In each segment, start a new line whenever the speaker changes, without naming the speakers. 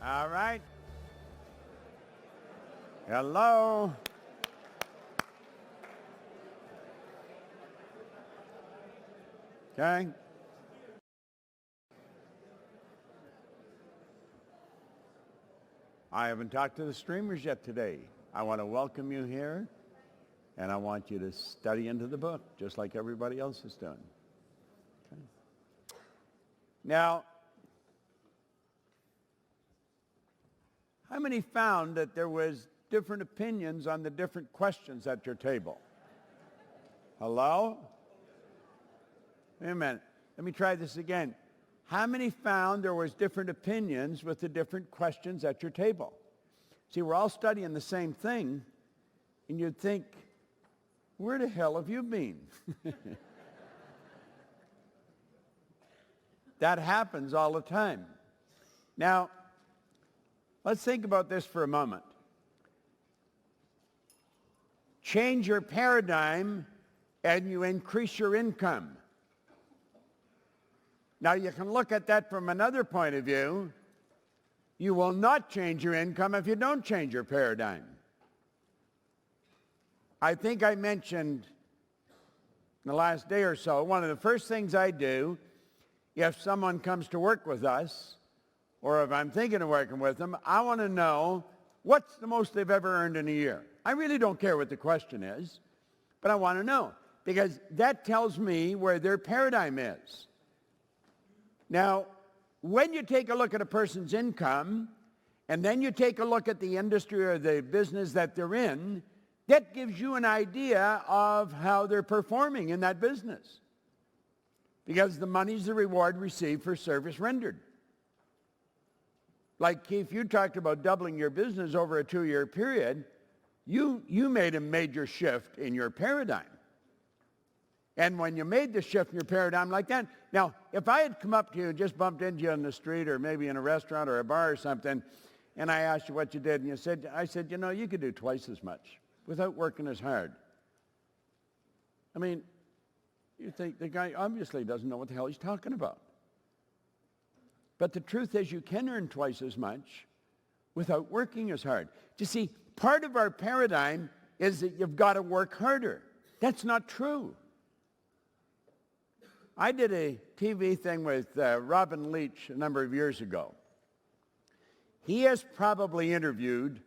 All right. Hello. Okay. I haven't talked to the streamers yet today. I want to welcome you here, and I want you to study into the book, just like everybody else is doing. Okay. Now, how many found that there was different opinions on the different questions at your table? Hello? Wait a minute. Let me try this again. How many found there was different opinions with the different questions at your table? See, we're all studying the same thing, and you'd think, where the hell have you been? That happens all the time. Now, let's think about this for a moment. Change your paradigm and you increase your income. Now, you can look at that from another point of view. You will not change your income if you don't change your paradigm. I think I mentioned in the last day or so, one of the first things I do if someone comes to work with us, or if I'm thinking of working with them, I want to know what's the most they've ever earned in a year. I really don't care what the question is, but I want to know, because that tells me where their paradigm is. Now, when you take a look at a person's income, and then you take a look at the industry or the business that they're in, that gives you an idea of how they're performing in that business. Because the money's the reward received for service rendered. Like Keith, you talked about doubling your business over a 2-year period. You made a major shift in your paradigm. And when you made the shift in your paradigm like that, now, if I had come up to you and just bumped into you on the street or maybe in a restaurant or a bar or something, and I asked you what you did, and I said, you know, you could do twice as much without working as hard. I mean, you think the guy obviously doesn't know what the hell he's talking about. But the truth is you can earn twice as much without working as hard. You see, part of our paradigm is that you've got to work harder. That's not true. I did a TV thing with Robin Leach a number of years ago. He has probably interviewed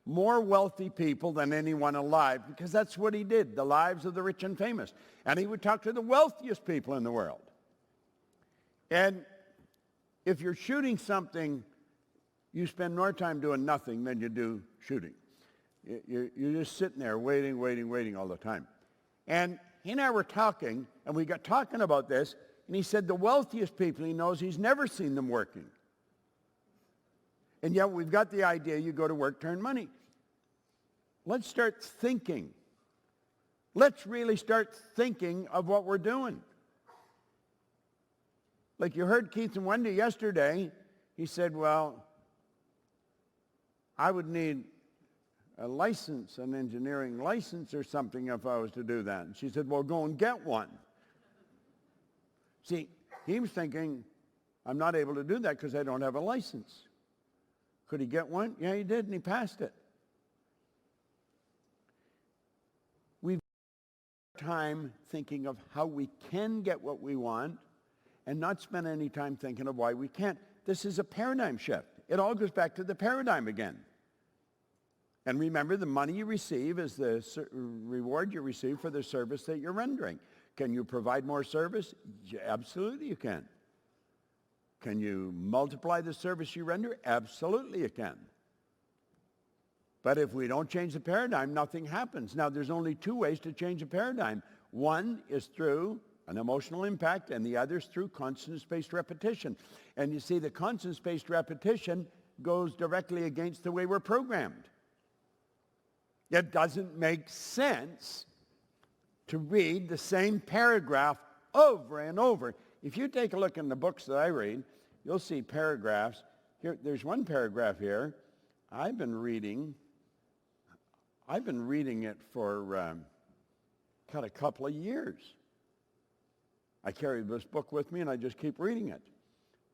more wealthy people than anyone alive, because that's what he did, the lives of the rich and famous. And he would talk to the wealthiest people in the world. And if you're shooting something, you spend more time doing nothing than you do shooting. You're just sitting there waiting all the time. And he and I were talking, and we got talking about this, and he said the wealthiest people he knows, he's never seen them working. And yet we've got the idea you go to work to earn money. Let's start thinking. Let's really start thinking of what we're doing. Like you heard Keith and Wendy yesterday, he said, well, I would need a license, an engineering license or something if I was to do that. And she said, well, go and get one. See, he was thinking, I'm not able to do that because I don't have a license. Could he get one? Yeah, he did, and he passed it. We've spent time thinking of how we can get what we want and not spend any time thinking of why we can't. This is a paradigm shift. It all goes back to the paradigm again. And remember, the money you receive is the reward you receive for the service that you're rendering. Can you provide more service? Yeah, absolutely you can. Can you multiply the service you render? Absolutely you can. But if we don't change the paradigm, nothing happens. Now, there's only 2 ways to change a paradigm. One is through an emotional impact, and the other is through constant-spaced repetition. And you see, the constant-spaced repetition goes directly against the way we're programmed. It doesn't make sense to read the same paragraph over and over. If you take a look in the books that I read, you'll see paragraphs. Here, there's one paragraph here. I've been reading it for a couple of years. I carry this book with me and I just keep reading it.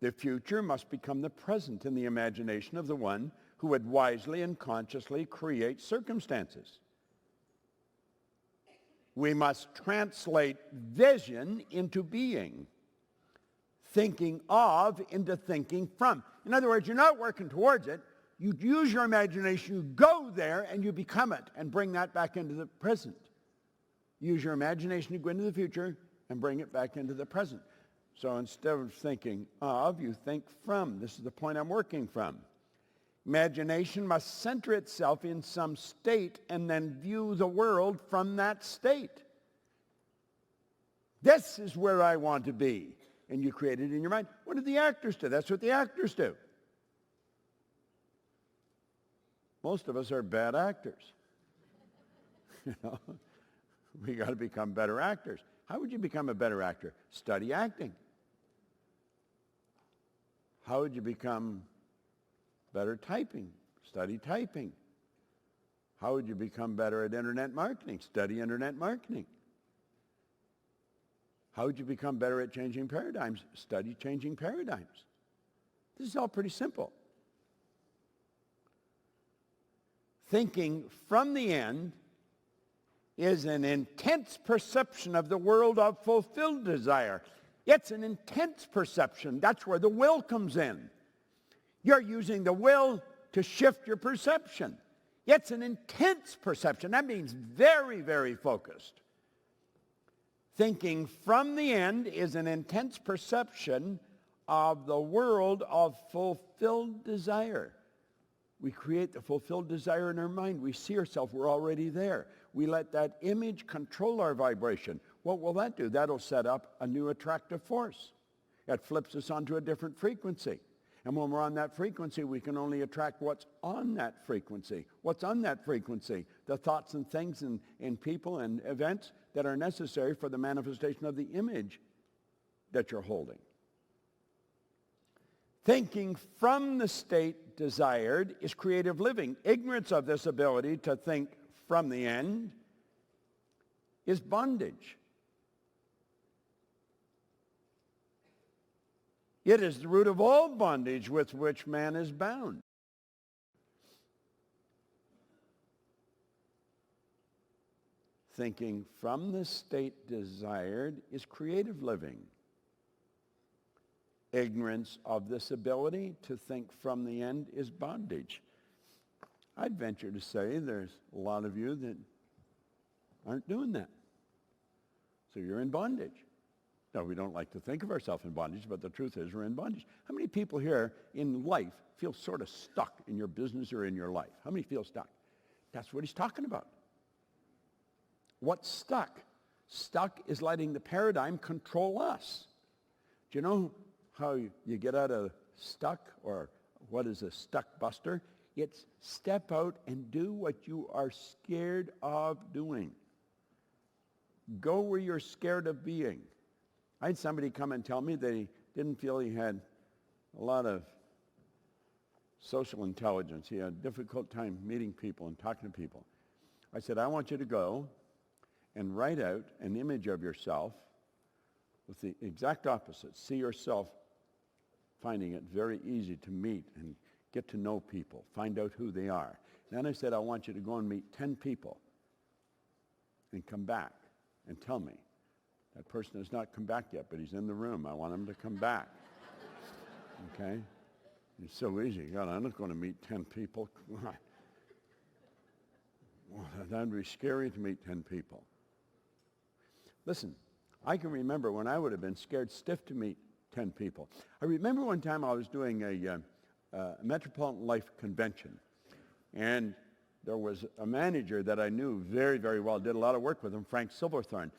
The future must become the present in the imagination of the one who would wisely and consciously create circumstances. We must translate vision into being, thinking of into thinking from. In other words, you're not working towards it. You use your imagination, you go there, and you become it, and bring that back into the present. Use your imagination to go into the future and bring it back into the present. So instead of thinking of, you think from. This is the point I'm working from. Imagination must center itself in some state and then view the world from that state. This is where I want to be. And you create it in your mind. What do the actors do? That's what the actors do. Most of us are bad actors. You know, we got to become better actors. How would you become a better actor? Study acting. How would you become better typing? Study typing. How would you become better at internet marketing? Study internet marketing. How would you become better at changing paradigms? Study changing paradigms. This is all pretty simple. Thinking from the end is an intense perception of the world of fulfilled desire. It's an intense perception. That's where the will comes in. You're using the will to shift your perception. It's an intense perception. That means very, very focused. Thinking from the end is an intense perception of the world of fulfilled desire. We create the fulfilled desire in our mind. We see ourselves. We're already there. We let that image control our vibration. What will that do? That'll set up a new attractive force. It flips us onto a different frequency. And when we're on that frequency, we can only attract what's on that frequency. What's on that frequency? The thoughts and things and people and events that are necessary for the manifestation of the image that you're holding. Thinking from the state desired is creative living. Ignorance of this ability to think from the end is bondage. It is the root of all bondage with which man is bound. Thinking from the state desired is creative living. Ignorance of this ability to think from the end is bondage. I'd venture to say there's a lot of you that aren't doing that. So you're in bondage. Now, we don't like to think of ourselves in bondage, but the truth is we're in bondage. How many people here in life feel sort of stuck in your business or in your life? How many feel stuck? That's what he's talking about. What's stuck? Stuck is letting the paradigm control us. Do you know how you get out of stuck, or what is a stuck buster? It's step out and do what you are scared of doing. Go where you're scared of being. I had somebody come and tell me they didn't feel he had a lot of social intelligence. He had a difficult time meeting people and talking to people. I said, I want you to go and write out an image of yourself with the exact opposite. See yourself finding it very easy to meet and get to know people, find out who they are. Then I said, I want you to go and meet 10 people and come back and tell me. That person has not come back yet, but he's in the room. I want him to come back. Okay? It's so easy. God, I'm not going to meet 10 people. Well, that would be scary to meet 10 people. Listen, I can remember when I would have been scared stiff to meet 10 people. I remember one time I was doing a Metropolitan Life convention, and there was a manager that I knew very, very well, did a lot of work with him, Frank Silverthorne.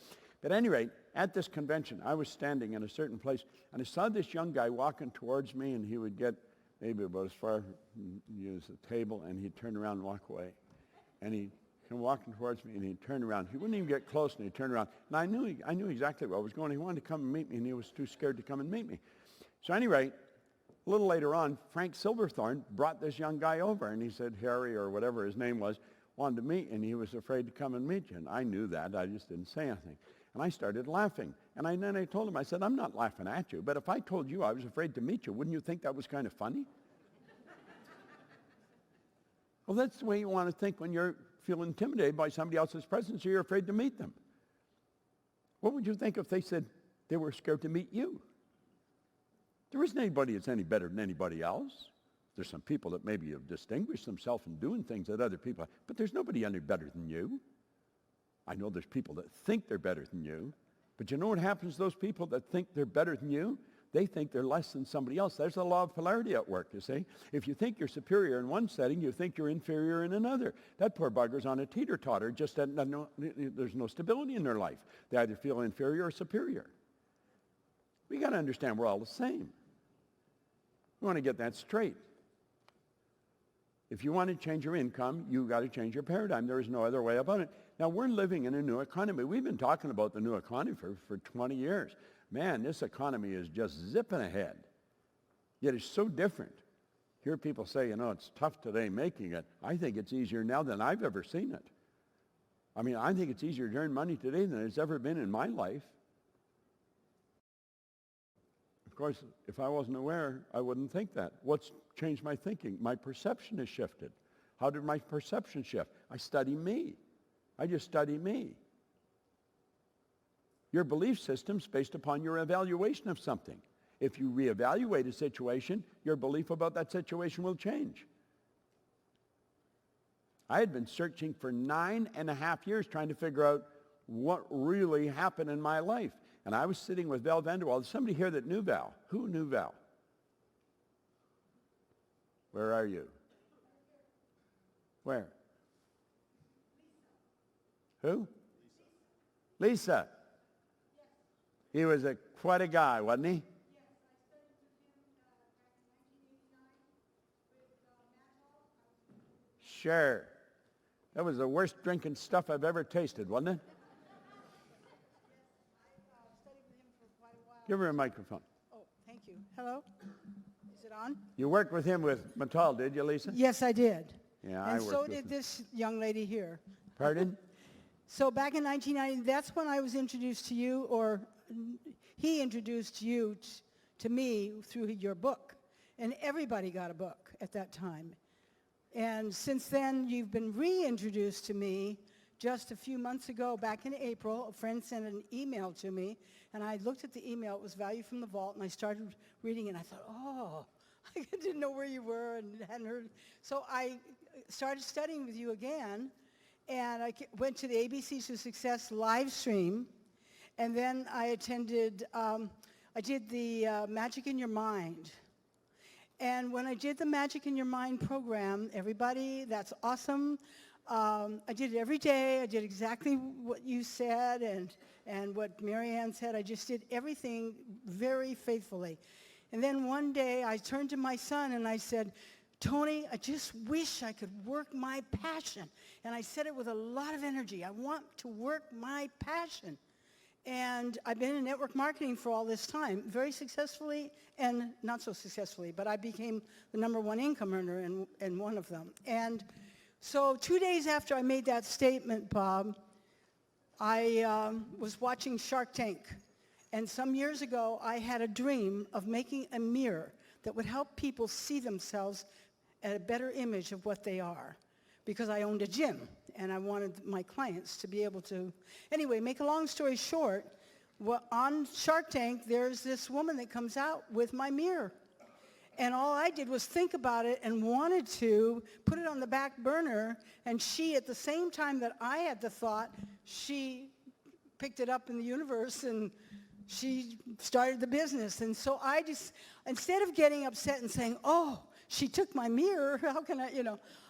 But at any rate, at this convention, I was standing in a certain place, and I saw this young guy walking towards me, and he would get maybe about as far as the table, and he'd turn around and walk away. And he'd come walking towards me, and he'd turn around. He wouldn't even get close, and he'd turn around. And I knew exactly where I was going. He wanted to come and meet me, and he was too scared to come and meet me. So at any rate, a little later on, Frank Silverthorne brought this young guy over, and he said, Harry, or whatever his name was, wanted to meet, and he was afraid to come and meet you. And I knew that. I just didn't say anything. And I started laughing. And then I told him, I said, I'm not laughing at you, but if I told you I was afraid to meet you, wouldn't you think that was kind of funny? Well, that's the way you want to think when you feel intimidated by somebody else's presence or you're afraid to meet them. What would you think if they said they were scared to meet you? There isn't anybody that's any better than anybody else. There's some people that maybe have distinguished themselves in doing things that other people, but there's nobody any better than you. I know there's people that think they're better than you, but you know what happens to those people that think they're better than you? They think they're less than somebody else. There's a law of polarity at work, you see. If you think you're superior in one setting, you think you're inferior in another. That poor bugger's on a teeter-totter, just there's no stability in their life. They either feel inferior or superior. We got to understand we're all the same. We want to get that straight. If you want to change your income, you've got to change your paradigm. There is no other way about it. Now, we're living in a new economy. We've been talking about the new economy for 20 years. Man, this economy is just zipping ahead. Yet it's so different. Hear people say, it's tough today making it. I think it's easier now than I've ever seen it. I mean, I think it's easier to earn money today than it's ever been in my life. Of course, if I wasn't aware, I wouldn't think that. What's changed my thinking? My perception has shifted. How did my perception shift? I study me. I just study me. Your belief system's based upon your evaluation of something. If you reevaluate a situation, your belief about that situation will change. I had been searching for 9.5 years trying to figure out what really happened in my life. And I was sitting with Val Vanderwall. There's somebody here that knew Val. Who knew Val? Where are you? Where? Who? Lisa. He was quite a guy, wasn't he?
Yes, I studied with him back in 1989 with
Sure. That was the worst drinking stuff I've ever tasted, wasn't it?
I studied with him for quite a while.
Give her a microphone.
Oh, thank you. Hello? Is it on?
You worked with him with Mattal, did you, Lisa?
Yes, I did.
Yeah, I
and
worked
so
with
did
him.
this young lady here.
Pardon?
So back in 1990, that's when I was introduced to you, or he introduced you to me through your book. And everybody got a book at that time. And since then, you've been reintroduced to me. Just a few months ago, back in April, a friend sent an email to me, and I looked at the email. It was Value from the Vault, and I started reading, and I thought, oh, I didn't know where you were and hadn't heard. So I started studying with you again, and I went to the ABCs of Success live stream, and then I attended, I did the Magic in Your Mind. And when I did the Magic in Your Mind program, everybody, that's awesome. I did it every day. I did exactly what you said and what Marianne said. I just did everything very faithfully. And then one day I turned to my son and I said, Tony, I just wish I could work my passion. And I said it with a lot of energy. I want to work my passion. And I've been in network marketing for all this time, very successfully and not so successfully, but I became the #1 income earner in one of them. And so 2 days after I made that statement, Bob, I was watching Shark Tank. And some years ago, I had a dream of making a mirror that would help people see themselves at a better image of what they are. Because I owned a gym, and I wanted my clients to be able to. Anyway, make a long story short, on Shark Tank, there's this woman that comes out with my mirror. And all I did was think about it and wanted to put it on the back burner, and she, at the same time that I had the thought, she picked it up in the universe and she started the business. And so I just, instead of getting upset and saying, oh, she took my mirror, how can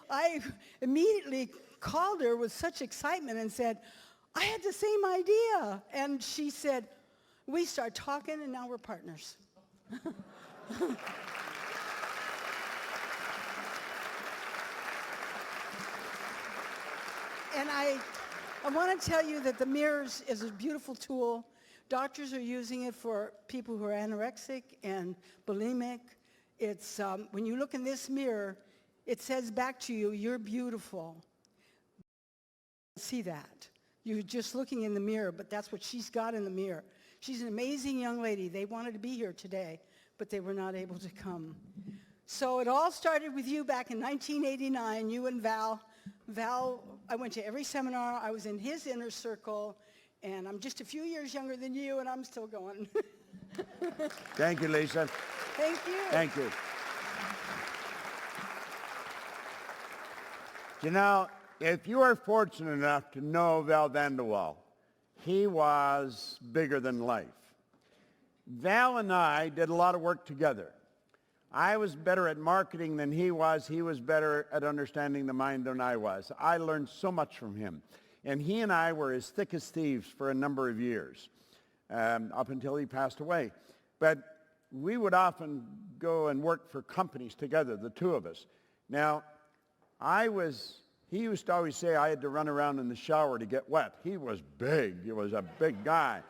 I immediately called her with such excitement and said, I had the same idea. And she said, we start talking and now we're partners. And I want to tell you that the mirrors is a beautiful tool. Doctors are using it for people who are anorexic and bulimic. It's, when you look in this mirror, it says back to you, you're beautiful. See that. You're just looking in the mirror, but that's what she's got in the mirror. She's an amazing young lady. They wanted to be here today, but they were not able to come. So it all started with you back in 1989, you and Val. Val, I went to every seminar. I was in his inner circle, and I'm just a few years younger than you, and I'm still going.
Thank you, Lisa.
Thank you.
Thank you. You know, if you are fortunate enough to know Val Vanderwall, he was bigger than life. Val and I did a lot of work together. I was better at marketing than he was. He was better at understanding the mind than I was. I learned so much from him. And he and I were as thick as thieves for a number of years, up until he passed away. But we would often go and work for companies together, the two of us. Now, he used to always say I had to run around in the shower to get wet. He was big. He was a big guy.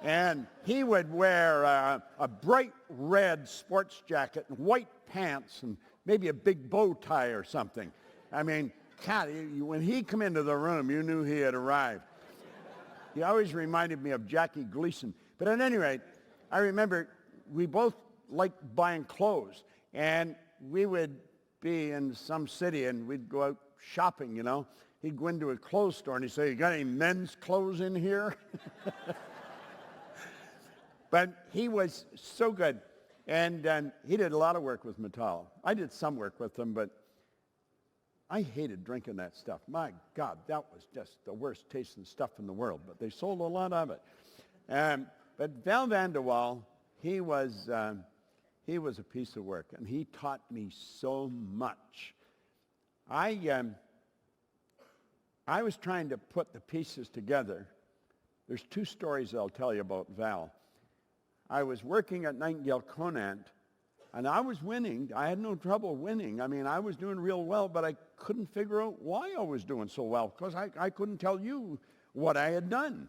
And he would wear a bright red sports jacket and white pants and maybe a big bow tie or something. I mean, God, when he came into the room, you knew he had arrived. He always reminded me of Jackie Gleason. But at any rate, I remember we both liked buying clothes. And we would be in some city and we'd go out shopping, you know. He'd go into a clothes store and he'd say, "You got any men's clothes in here?" But he was so good. And he did a lot of work with Mattel. I did some work with them, but I hated drinking that stuff. My God, that was just the worst tasting stuff in the world. But they sold a lot of it. But Val Vanderwall, he was a piece of work, and he taught me so much. I was trying to put the pieces together. There's two stories I'll tell you about Val. I was working at Nightingale Conant, and I was winning. I had no trouble winning. I mean, I was doing real well, but I couldn't figure out why I was doing so well, because I couldn't tell you what I had done.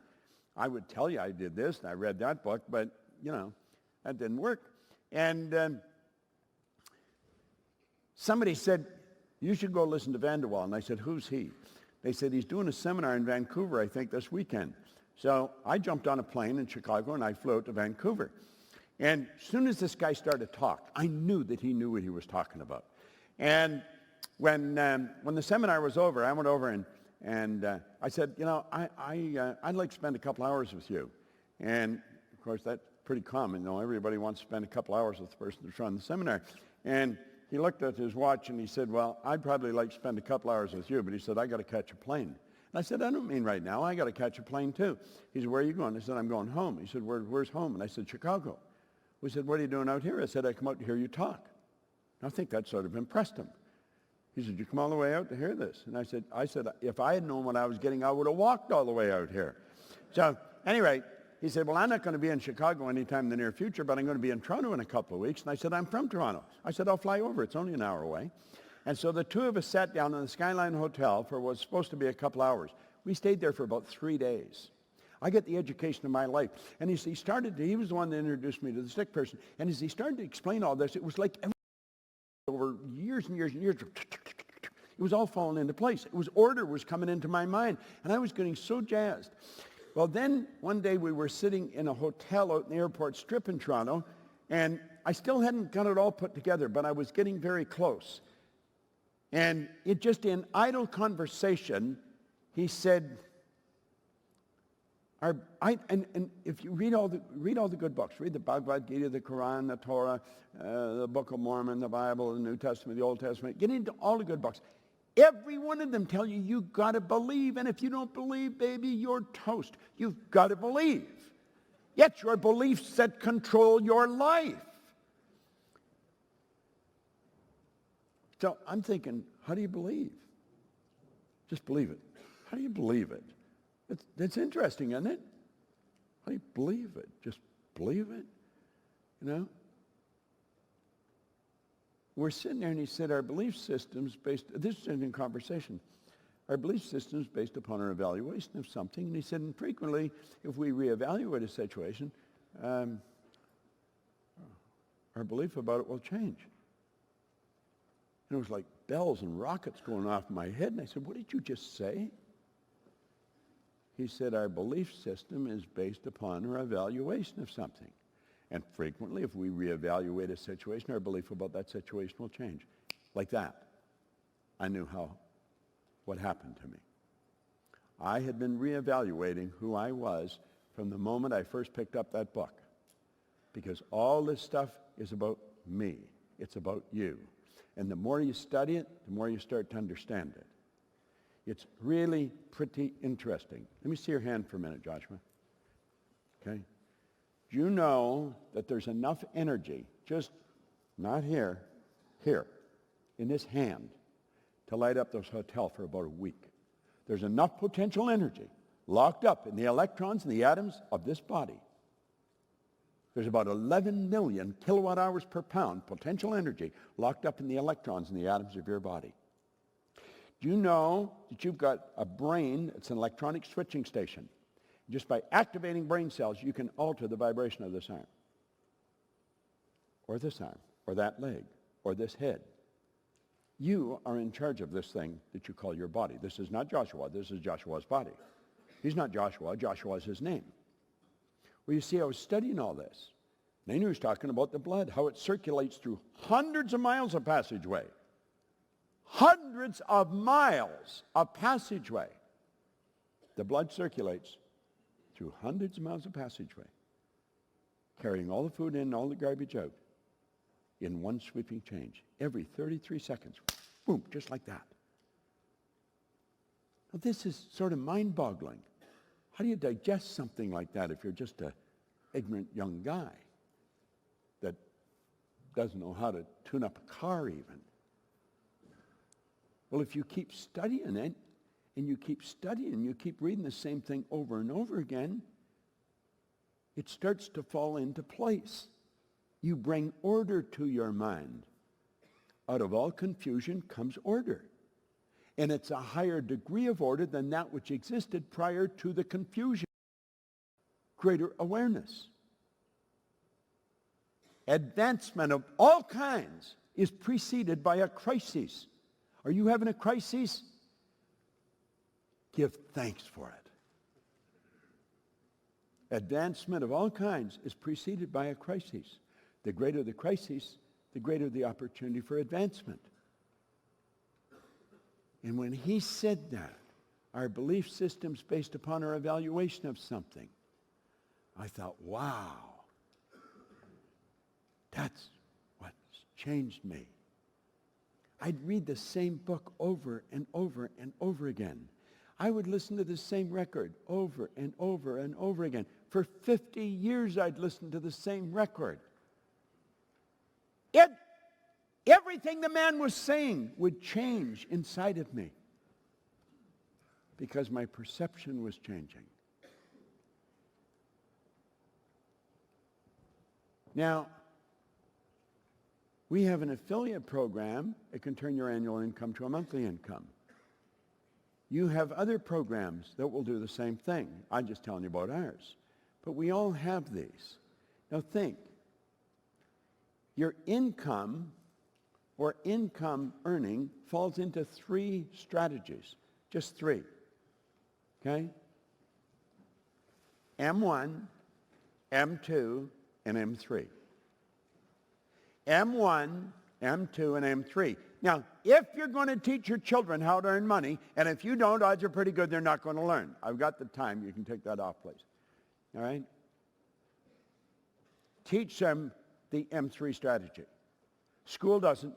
I would tell you I did this, and I read that book, but, you know, that didn't work. And somebody said, "You should go listen to Vanderwall." And I said, "Who's he?" They said, "He's doing a seminar in Vancouver, I think, this weekend." So I jumped on a plane in Chicago, and I flew out to Vancouver. And as soon as this guy started to talk, I knew that he knew what he was talking about. And when the seminar was over, I went over and I said, "You know, I'd like to spend a couple hours with you." And, of course, that's pretty common. You know, everybody wants to spend a couple hours with the person that's running the seminar. And he looked at his watch, and he said, "Well, I'd probably like to spend a couple hours with you." But he said, "I got to catch a plane." And I said, "I don't mean right now. I got to catch a plane, too." He said, "Where are you going?" I said, "I'm going home." He said, "Where's home?" And I said, "Chicago." We said, "What are you doing out here?" I said, "I come out to hear you talk." And I think that sort of impressed him. He said, "You come all the way out to hear this?" And I said, "If I had known what I was getting, I would have walked all the way out here." So anyway, he said, "Well, I'm not going to be in Chicago anytime in the near future, but I'm going to be in Toronto in a couple of weeks." And I said, "I'm from Toronto." I said, "I'll fly over. It's only an hour away." And so the two of us sat down in the Skyline Hotel for what was supposed to be a couple hours. We stayed there for about 3 days. I got the education of my life. And he was the one that introduced me to the stick person. And as he started to explain all this, it was like over years and years and years, it was all falling into place. Order was coming into my mind. And I was getting so jazzed. Well, then one day we were sitting in a hotel out in the airport strip in Toronto, and I still hadn't got it all put together, but I was getting very close. And it just in idle conversation, he said, and if you read all the good books, read the Bhagavad Gita, the Quran, the Torah, the Book of Mormon, the Bible, the New Testament, the Old Testament, get into all the good books. Every one of them tell you got to believe, and if you don't believe, baby, you're toast. You've got to believe. Yet your beliefs that control your life. So I'm thinking, how do you believe? Just believe it. How do you believe it? It's interesting, isn't it? How do you believe it? Just believe it, you know? We're sitting there, and he said, our belief system's based, this is in conversation, our belief system's based upon our evaluation of something. And he said, and frequently, if we reevaluate a situation, our belief about it will change. And it was like bells and rockets going off in my head. And I said, what did you just say? He said our belief system is based upon our evaluation of something. And frequently, if we reevaluate a situation, our belief about that situation will change. Like that. I knew what happened to me. I had been reevaluating who I was from the moment I first picked up that book. Because all this stuff is about me. It's about you. And the more you study it, the more you start to understand it. It's really pretty interesting. Let me see your hand for a minute, Joshua. Okay? Do you know that there's enough energy, just not here, in this hand, to light up this hotel for about a week? There's enough potential energy locked up in the electrons and the atoms of this body. There's about 11 million kilowatt hours per pound potential energy locked up in the electrons and the atoms of your body. Do you know that you've got a brain that's an electronic switching station? Just by activating brain cells, you can alter the vibration of this arm, or that leg, or this head. You are in charge of this thing that you call your body. This is not Joshua. This is Joshua's body. He's not Joshua. Joshua is his name. Well, you see, I was studying all this. And he was talking about the blood, how it circulates through hundreds of miles of passageway. Hundreds of miles of passageway. The blood circulates through hundreds of miles of passageway, carrying all the food in, all the garbage out, in one sweeping change. Every 33 seconds, boom, just like that. Now, this is sort of mind-boggling. How do you digest something like that if you're just an ignorant young guy that doesn't know how to tune up a car even? Well, if you keep studying it, and you keep studying, you keep reading the same thing over and over again, it starts to fall into place. You bring order to your mind. Out of all confusion comes order. And it's a higher degree of order than that which existed prior to the confusion. Greater awareness. Advancement of all kinds is preceded by a crisis. Are you having a crisis? Give thanks for it. Advancement of all kinds is preceded by a crisis. The greater the crisis, the greater the opportunity for advancement. And when he said that, our belief system's based upon our evaluation of something, I thought, wow, that's what's changed me. I'd read the same book over and over and over again. I would listen to the same record over and over and over again. For 50 years, I'd listened to the same record. Everything the man was saying would change inside of me because my perception was changing. Now, we have an affiliate program that can turn your annual income to a monthly income. You have other programs that will do the same thing. I'm just telling you about ours. But we all have these. Now think. Your income or income earning falls into 3 strategies. Just 3. Okay? M1, M2, and M3. M1, M2, and M3. Now, if you're going to teach your children how to earn money, and if you don't, odds are pretty good they're not going to learn. I've got the time. You can take that off, please. All right? Teach them the M3 strategy. School doesn't.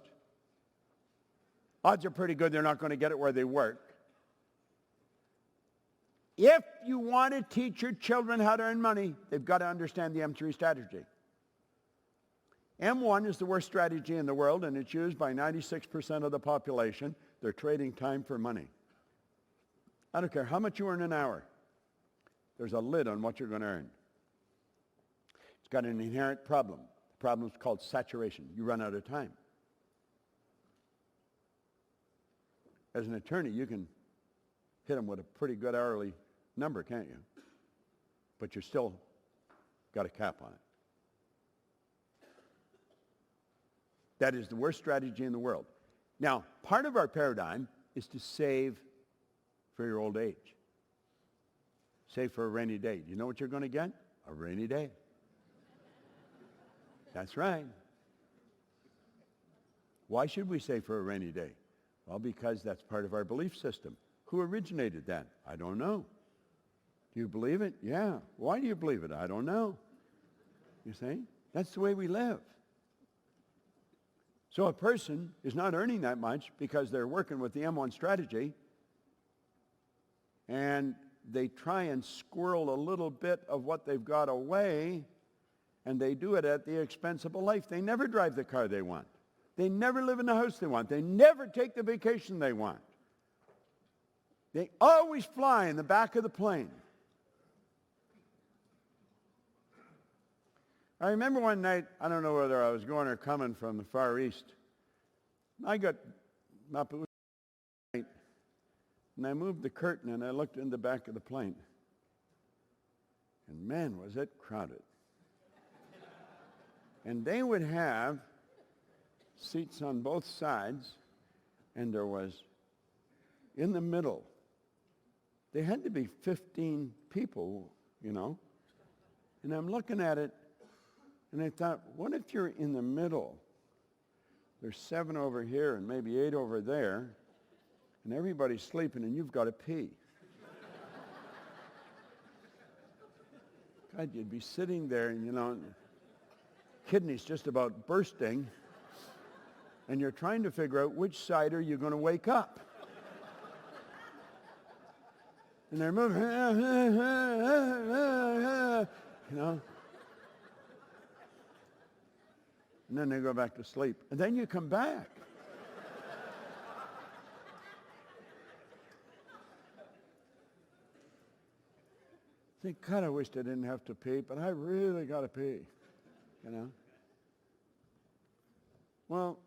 Odds are pretty good they're not going to get it where they work. If you want to teach your children how to earn money, they've got to understand the M3 strategy. M1 is the worst strategy in the world, and it's used by 96% of the population. They're trading time for money. I don't care how much you earn an hour. There's a lid on what you're going to earn. It's got an inherent problem. The problem is called saturation. You run out of time. As an attorney, you can hit them with a pretty good hourly number, can't you? But you still got a cap on it. That is the worst strategy in the world. Now, part of our paradigm is to save for your old age. Save for a rainy day. Do you know what you're going to get? A rainy day. That's right. Why should we save for a rainy day? Well, because that's part of our belief system. Who originated that? I don't know. Do you believe it? Yeah. Why do you believe it? I don't know. You see? That's the way we live. So a person is not earning that much because they're working with the M1 strategy, and they try and squirrel a little bit of what they've got away, and they do it at the expense of a life. They never drive the car they want. They never live in the house they want. They never take the vacation they want. They always fly in the back of the plane. I remember one night, I don't know whether I was going or coming from the Far East. I got up, it was night, and I moved the curtain and I looked in the back of the plane. And man, was it crowded. And they would have seats on both sides, and there was, in the middle, they had to be 15 people, you know. And I'm looking at it, and I thought, what if you're in the middle? There's 7 over here and maybe 8 over there, and everybody's sleeping, and you've got to pee. God, you'd be sitting there, and, you know, kidneys just about bursting, and you're trying to figure out which side are you going to wake up. And they're moving, you know. And then they go back to sleep. And then you come back. Think, God, I wish I didn't have to pee, but I really got to pee, you know. Well,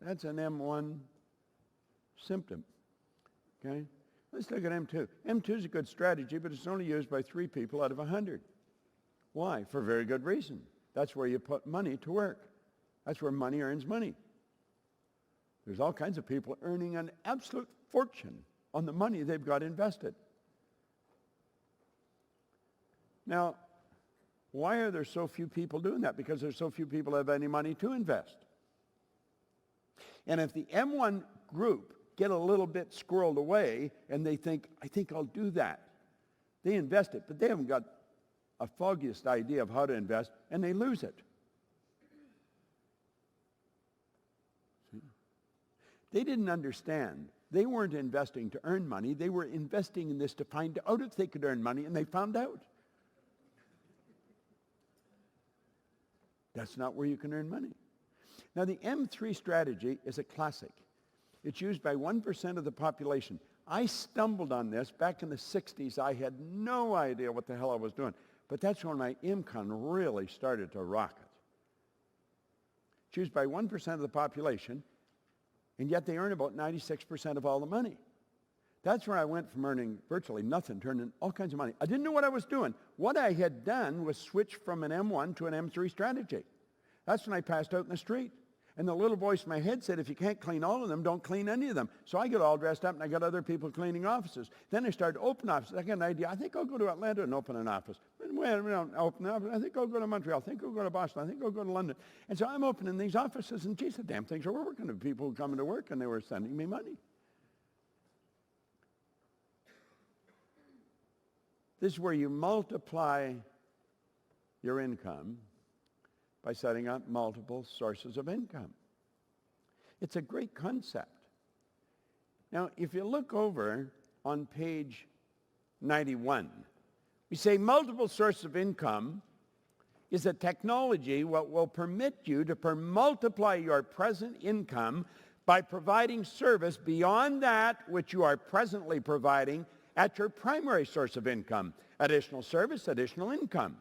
that's an M1 symptom, okay? Let's look at M2. M2 is a good strategy, but it's only used by 3 people out of 100. Why? For very good reason. That's where you put money to work. That's where money earns money. There's all kinds of people earning an absolute fortune on the money they've got invested. Now, why are there so few people doing that? Because there's so few people have any money to invest. And if the M1 group get a little bit squirreled away and they think, I think I'll do that, they invest it, but they haven't got a foggiest idea of how to invest, and they lose it. See? They didn't understand. They weren't investing to earn money. They were investing in this to find out if they could earn money, and they found out. That's not where you can earn money. Now, the M3 strategy is a classic. It's used by 1% of the population. I stumbled on this back in the 60s. I had no idea what the hell I was doing. But that's when my income really started to rocket. It's used by 1% of the population, and yet they earn about 96% of all the money. That's where I went from earning virtually nothing to earning all kinds of money. I didn't know what I was doing. What I had done was switch from an M1 to an M3 strategy. That's when I passed out in the street. And the little voice in my head said, if you can't clean all of them, don't clean any of them. So I got all dressed up, and I got other people cleaning offices. Then I started to open offices. I got an idea. I think I'll go to Atlanta and open an office. Well, we don't open an office. I think I'll go to Montreal. I think I'll go to Boston. I think I'll go to London. And so I'm opening these offices, and geez, the damn things are working. The people who come to work, and they were sending me money. This is where you multiply your income by setting up multiple sources of income. It's a great concept. Now, if you look over on page 91, we say multiple sources of income is a technology what will permit you to multiply your present income by providing service beyond that which you are presently providing at your primary source of income. Additional service, additional income.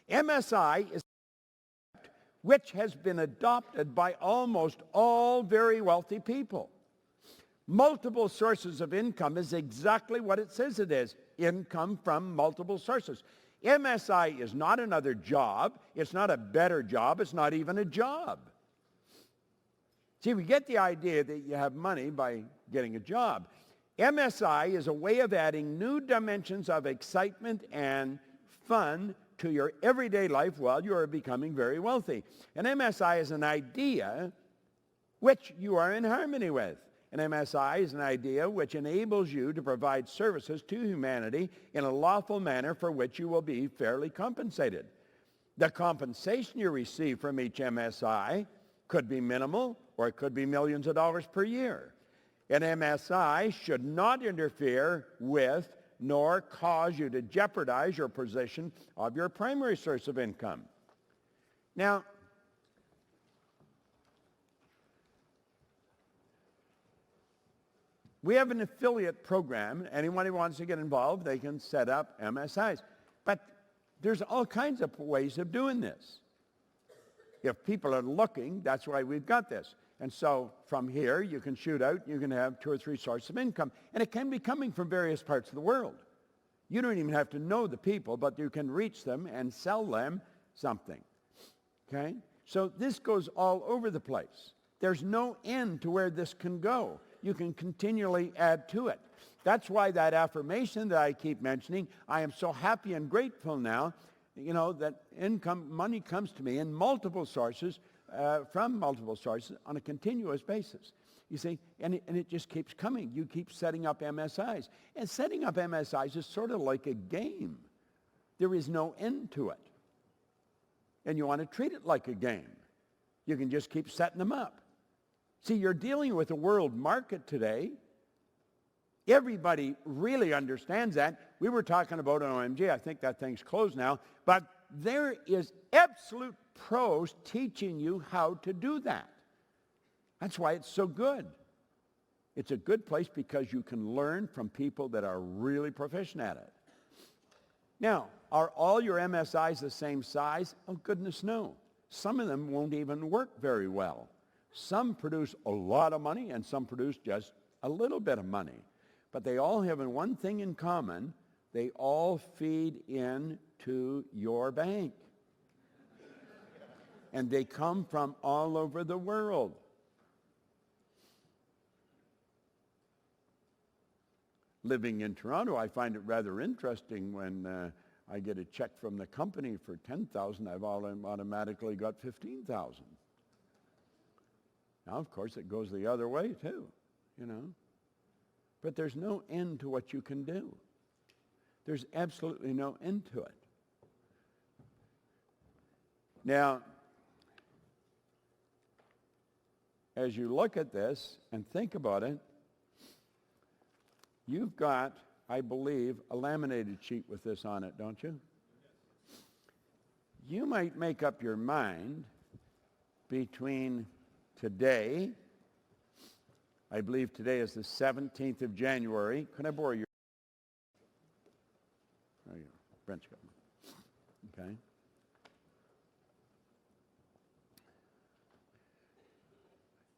MSI is which has been adopted by almost all very wealthy people. Multiple sources of income is exactly what it says it is, income from multiple sources. MSI is not another job. It's not a better job. It's not even a job. See, we get the idea that you have money by getting a job. MSI is a way of adding new dimensions of excitement and fun to your everyday life while you are becoming very wealthy. An MSI is an idea which you are in harmony with. An MSI is an idea which enables you to provide services to humanity in a lawful manner for which you will be fairly compensated. The compensation you receive from each MSI could be minimal or it could be millions of dollars per year. An MSI should not interfere with nor cause you to jeopardize your position of your primary source of income. Now, we have an affiliate program. Anyone who wants to get involved, they can set up MSIs. But there's all kinds of ways of doing this. If people are looking, that's why we've got this. And so from here, you can shoot out, you can have 2 or 3 sources of income. And it can be coming from various parts of the world. You don't even have to know the people, but you can reach them and sell them something. Okay? So this goes all over the place. There's no end to where this can go. You can continually add to it. That's why that affirmation that I keep mentioning, I am so happy and grateful now, that money comes to me in multiple sources, from multiple sources on a continuous basis. You see, and it just keeps coming. You keep setting up MSIs. And setting up MSIs is sort of like a game. There is no end to it. And you want to treat it like a game. You can just keep setting them up. See, you're dealing with a world market today. Everybody really understands that. We were talking about an OMG. I think that thing's closed now. But there is absolute pros teaching you how to do that. That's why it's so good. It's a good place because you can learn from people that are really proficient at it. Now, are all your MSIs the same size? Oh, goodness, no. Some of them won't even work very well. Some produce a lot of money and some produce just a little bit of money. But they all have one thing in common. They all feed into your bank. And they come from all over the world. Living in Toronto, I find it rather interesting when I get a check from the company for $10,000, I've automatically got $15,000. Now, of course, it goes the other way, too, But there's no end to what you can do. There's absolutely no end to it. Now, as you look at this and think about it, you've got, I believe, a laminated sheet with this on it, don't you? You might make up your mind between today, I believe today is the 17th of January. Can I borrow your? There you go. Brent's got one. Okay.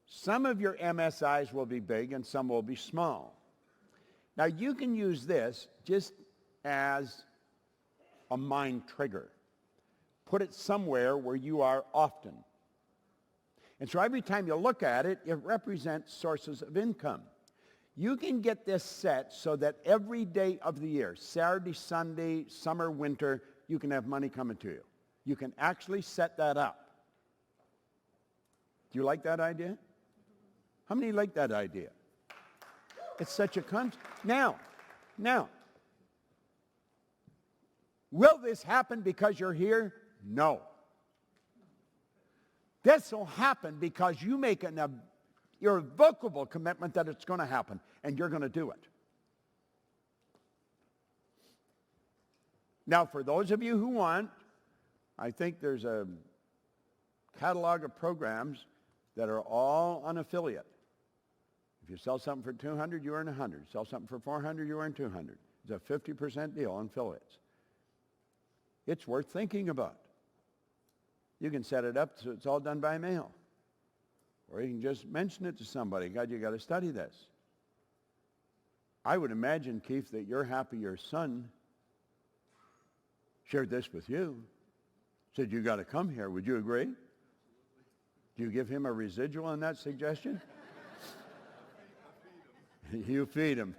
Some of your MSIs will be big and some will be small. Now, you can use this just as a mind trigger. Put it somewhere where you are often. And so every time you look at it, it represents sources of income. You can get this set so that every day of the year, Saturday, Sunday, summer, winter, you can have money coming to you. You can actually set that up. Do you like that idea? How many like that idea? It's such a concept. Now, will this happen because you're here? No. This will happen because you make an irrevocable commitment that it's going to happen, and you're going to do it. Now, for those of you who want, I think there's a catalog of programs that are all on affiliate. If you sell something for $200, you earn $100. Sell something for $400, you earn $200. It's a 50% deal on affiliates. It's worth thinking about. You can set it up so it's all done by mail. Or you can just mention it to somebody. God, you got to study this. I would imagine, Keith, that you're happy your son shared this with you. Said, you got to come here. Would you agree? Do you give him a residual on that suggestion? You feed him.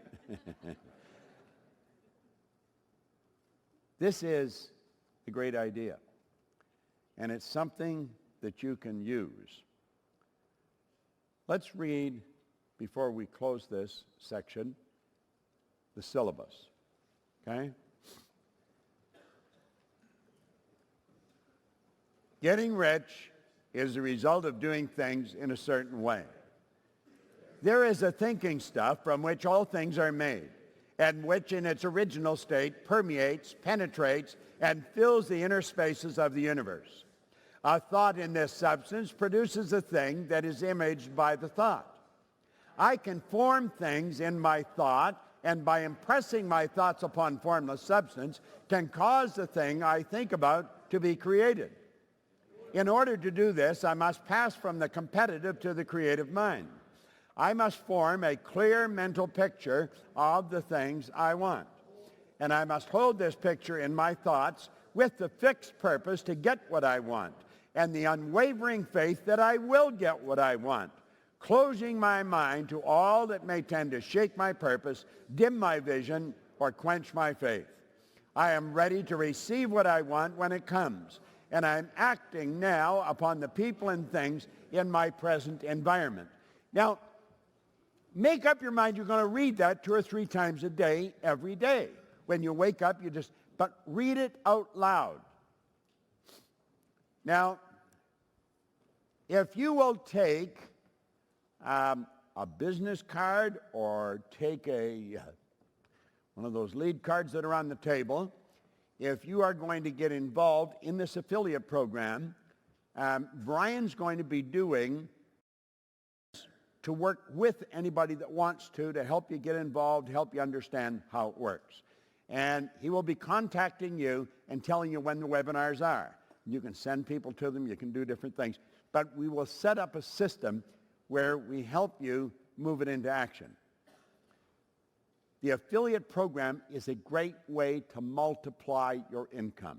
This is a great idea, and it's something that you can use. Let's read, before we close this section, the syllabus, okay? Getting rich is the result of doing things in a certain way. There is a thinking stuff from which all things are made, and which in its original state permeates, penetrates, and fills the inner spaces of the universe. A thought in this substance produces a thing that is imaged by the thought. I can form things in my thought, and by impressing my thoughts upon formless substance, can cause the thing I think about to be created. In order to do this, I must pass from the competitive to the creative mind. I must form a clear mental picture of the things I want. And I must hold this picture in my thoughts with the fixed purpose to get what I want, and the unwavering faith that I will get what I want, closing my mind to all that may tend to shake my purpose, dim my vision, or quench my faith. I am ready to receive what I want when it comes, and I'm acting now upon the people and things in my present environment. Now, make up your mind you're going to read that 2 or 3 times a day, every day. When you wake up, but read it out loud. Now, if you will take a business card or take one of those lead cards that are on the table, if you are going to get involved in this affiliate program, Brian's going to be doing to work with anybody that wants to help you get involved, help you understand how it works. And he will be contacting you and telling you when the webinars are. You can send people to them, you can do different things. But we will set up a system where we help you move it into action. The affiliate program is a great way to multiply your income.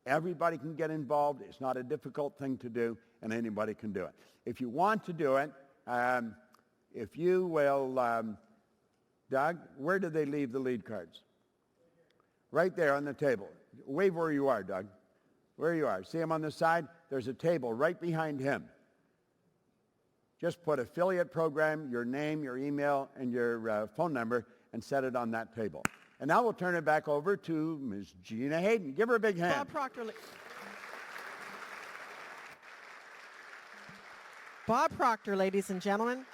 Everybody can get involved. It's not a difficult thing to do, and anybody can do it. If you want to do it, if you will, Doug, where do they leave the lead cards? Right there on the table. Wave where you are, Doug. Where you are. See him on the side? There's a table right behind him. Just put affiliate program, your name, your email, and your phone number, and set it on that table. And now we'll turn it back over to Ms. Gina Hayden. Give her a big hand.
Bob Proctor. Bob Proctor, ladies and gentlemen.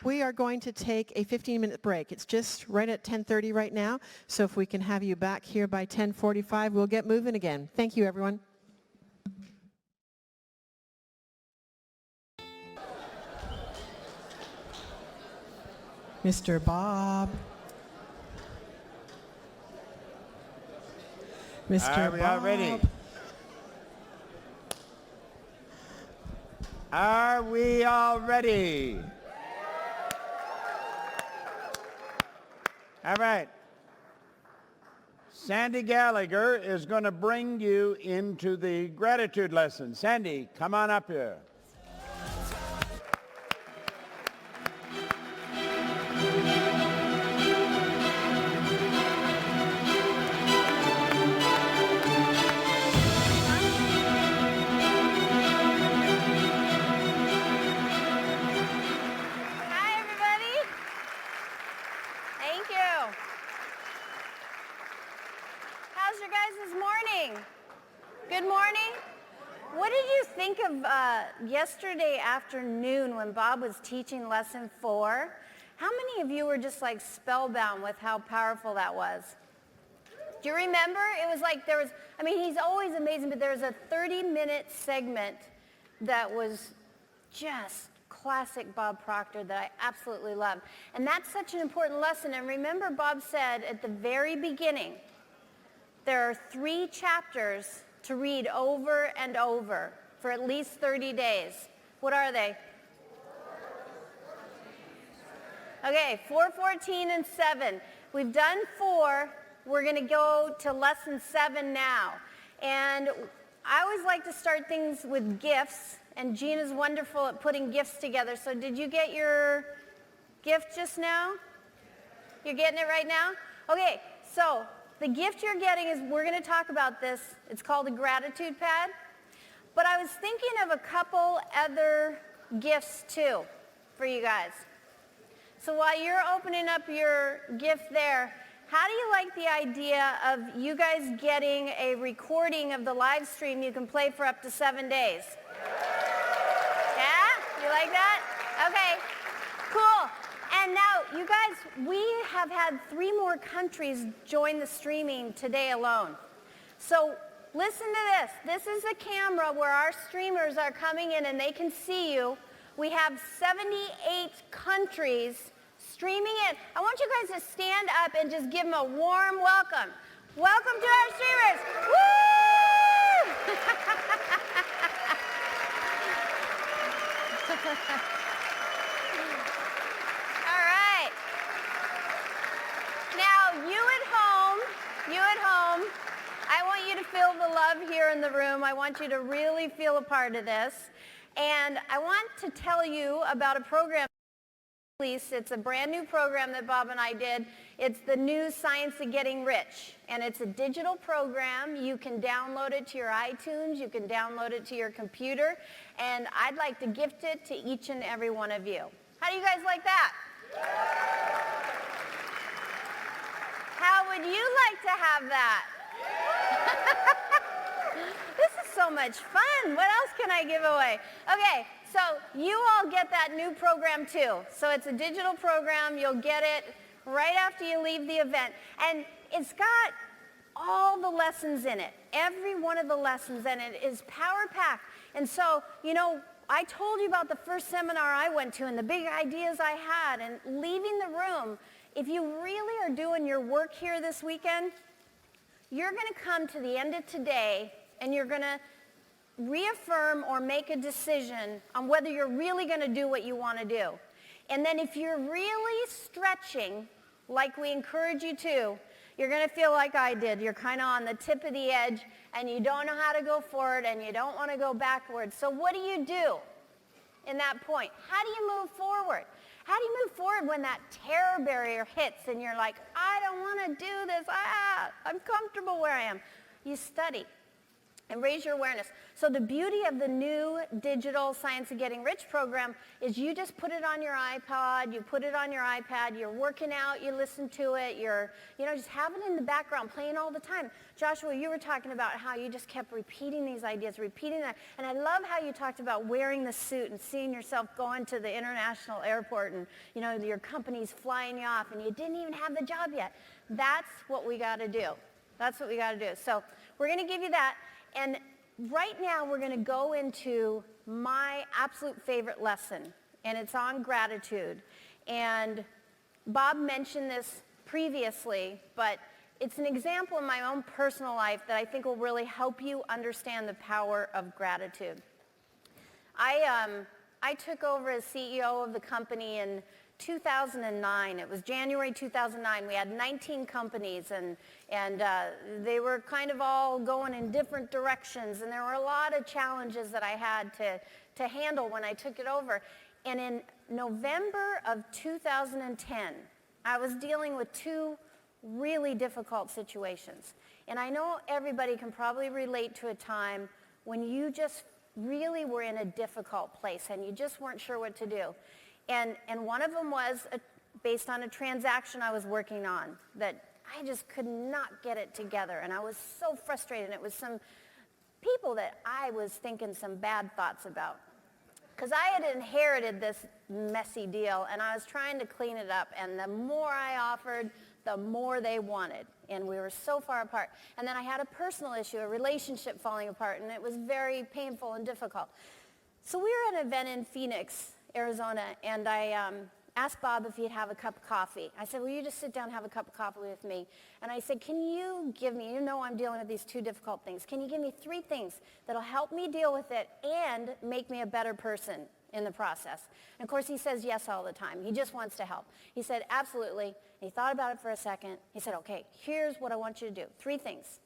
We are going to take a 15-minute break. It's just right at 10:30 right now, so if we can have you back here by 10:45, we'll get moving again. Thank you, everyone. Mr. Bob. Mr.
Are we all ready? Are we all ready? All right. Sandy Gallagher is going to bring you into the gratitude lesson. Sandy, come on up here.
Yesterday afternoon when Bob was teaching lesson 4, how many of you were just like spellbound with how powerful that was? Do you remember? It was like he's always amazing, but there was a 30-minute segment that was just classic Bob Proctor that I absolutely loved. And that's such an important lesson. And remember, Bob said at the very beginning, there are 3 chapters to read over and over for at least 30 days. What are they? Okay, 4, 14, and 7. We've done 4. We're going to go to lesson 7 now. And I always like to start things with gifts, and Gina's wonderful at putting gifts together. So did you get your gift just now? You're getting it right now? Okay, so the gift you're getting is, we're going to talk about this. It's called a gratitude pad. But I was thinking of a couple other gifts too for you guys. So while you're opening up your gift there, how do you like the idea of you guys getting a recording of the live stream you can play for up to 7 days? Yeah? You like that? Okay, cool. And now, you guys, we have had 3 more countries join the streaming today alone. So listen to this. This is a camera where our streamers are coming in and they can see you. We have 78 countries streaming in. I want you guys to stand up and just give them a warm welcome. Welcome to our streamers. Woo! All right. Now, you at home, I want you to feel the love here in the room. I want you to really feel a part of this. And I want to tell you about a program. It's a brand new program that Bob and I did. It's the new Science of Getting Rich. And it's a digital program. You can download it to your iTunes. You can download it to your computer. And I'd like to gift it to each and every one of you. How do you guys like that? How would you like to have that? This is so much fun. What else can I give away? Okay, so you all get that new program too. So it's a digital program. You'll get it right after you leave the event. And it's got all the lessons in it. Every one of the lessons in it is power-packed. And so, you know, I told you about the first seminar I went to and the big ideas I had. And leaving the room, if you really are doing your work here this weekend, you're going to come to the end of today and you're going to reaffirm or make a decision on whether you're really going to do what you want to do. And then if you're really stretching, like we encourage you to, you're going to feel like I did. You're kind of on the tip of the edge and you don't know how to go forward and you don't want to go backwards. So what do you do in that point? How do you move forward? How do you move forward when that terror barrier hits and you're like, I don't want to do this. I'm comfortable where I am. You study and raise your awareness. So the beauty of the new digital Science of Getting Rich program is you just put it on your iPod, you put it on your iPad, you're working out, you listen to it, you're, just have it in the background, playing all the time. Joshua, you were talking about how you just kept repeating these ideas, repeating that. And I love how you talked about wearing the suit and seeing yourself going to the international airport and, your company's flying you off and you didn't even have the job yet. That's what we got to do. That's what we got to do. So we're going to give you that. And right now, we're going to go into my absolute favorite lesson, and it's on gratitude. And Bob mentioned this previously, but it's an example in my own personal life that I think will really help you understand the power of gratitude. I took over as CEO of the company in 2009. It was January 2009. We had 19 companies, and they were kind of all going in different directions, and there were a lot of challenges that I had to handle when I took it over. And in November of 2010, I was dealing with 2 really difficult situations. And I know everybody can probably relate to a time when you just really were in a difficult place and you just weren't sure what to do. And one of them was based on a transaction I was working on that I just could not get it together. And I was so frustrated. It was some people that I was thinking some bad thoughts about. Because I had inherited this messy deal, and I was trying to clean it up. And the more I offered, the more they wanted. And we were so far apart. And then I had a personal issue, a relationship falling apart, and it was very painful and difficult. So we were at an event in Phoenix, Arizona, and I asked Bob if he'd have a cup of coffee. I said, will you just sit down and have a cup of coffee with me? And I said, can you give me, I'm dealing with these 2 difficult things. Can you give me 3 things that'll help me deal with it and make me a better person in the process? And of course, he says yes all the time. He just wants to help. He said, absolutely. And he thought about it for a second. He said, okay, here's what I want you to do. 3 things.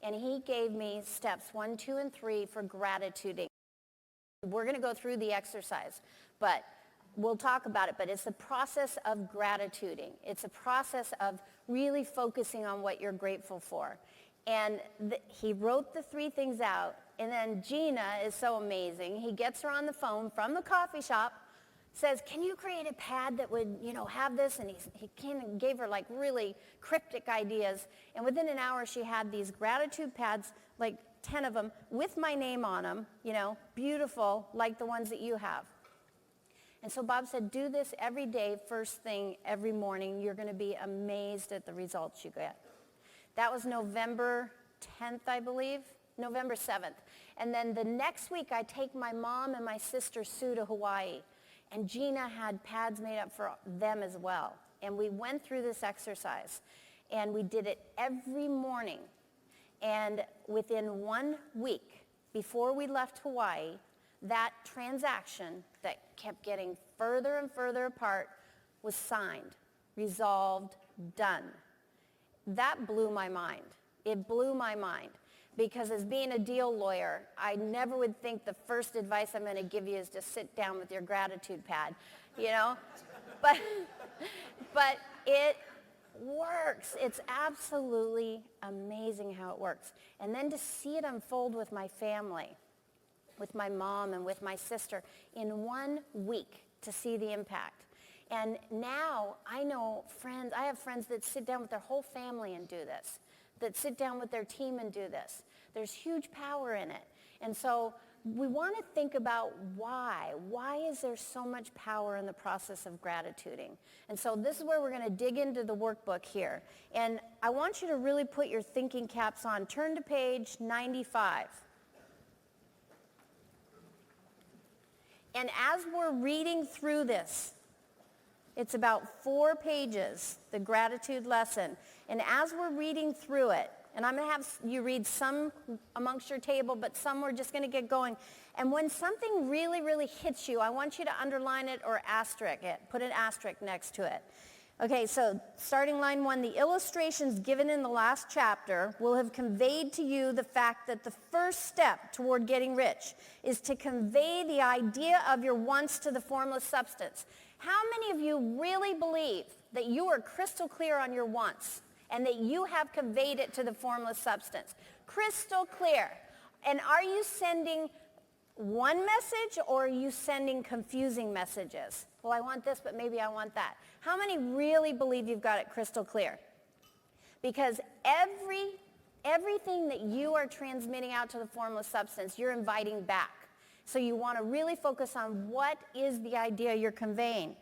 And he gave me steps 1, 2, and 3 for gratituding. We're going to go through the exercise, but we'll talk about it, but it's the process of gratituding. It's a process of really focusing on what you're grateful for. And he wrote the 3 things out, and then Gina is so amazing. He gets her on the phone from the coffee shop, says, can you create a pad that would, have this? And he kind of gave her like really cryptic ideas. And within an hour, she had these gratitude pads, like 10 of them, with my name on them, beautiful, like the ones that you have. And so Bob said, do this every day, first thing, every morning. You're going to be amazed at the results you get. That was November 10th, I believe, November 7th. And then the next week, I take my mom and my sister Sue to Hawaii. And Gina had pads made up for them as well. And we went through this exercise. And we did it every morning. And within 1 week, before we left Hawaii, that transaction that kept getting further and further apart was signed, resolved, done. That blew my mind. It blew my mind. Because as being a deal lawyer, I never would think the first advice I'm going to give you is just sit down with your gratitude pad, But it works. It's absolutely amazing how it works. And then to see it unfold with my family, with my mom and with my sister in 1 week, to see the impact. And now I have friends that sit down with their whole family and do this, that sit down with their team and do this. There's huge power in it. And so we want to think about why. Why is there so much power in the process of gratituding? And so this is where we're going to dig into the workbook here. And I want you to really put your thinking caps on. Turn to page 95. And as we're reading through this, it's about 4 pages, the gratitude lesson. And as we're reading through it, and I'm going to have you read some amongst your table, but some we're just going to get going. And when something really, really hits you, I want you to underline it or asterisk it. Put an asterisk next to it. Okay, so starting line 1, the illustrations given in the last chapter will have conveyed to you the fact that the first step toward getting rich is to convey the idea of your wants to the formless substance. How many of you really believe that you are crystal clear on your wants and that you have conveyed it to the formless substance? Crystal clear. And are you sending one message, or are you sending confusing messages? Well, I want this, but maybe I want that. How many really believe you've got it crystal clear? Because everything that you are transmitting out to the formless substance, you're inviting back. So you want to really focus on what is the idea you're conveying.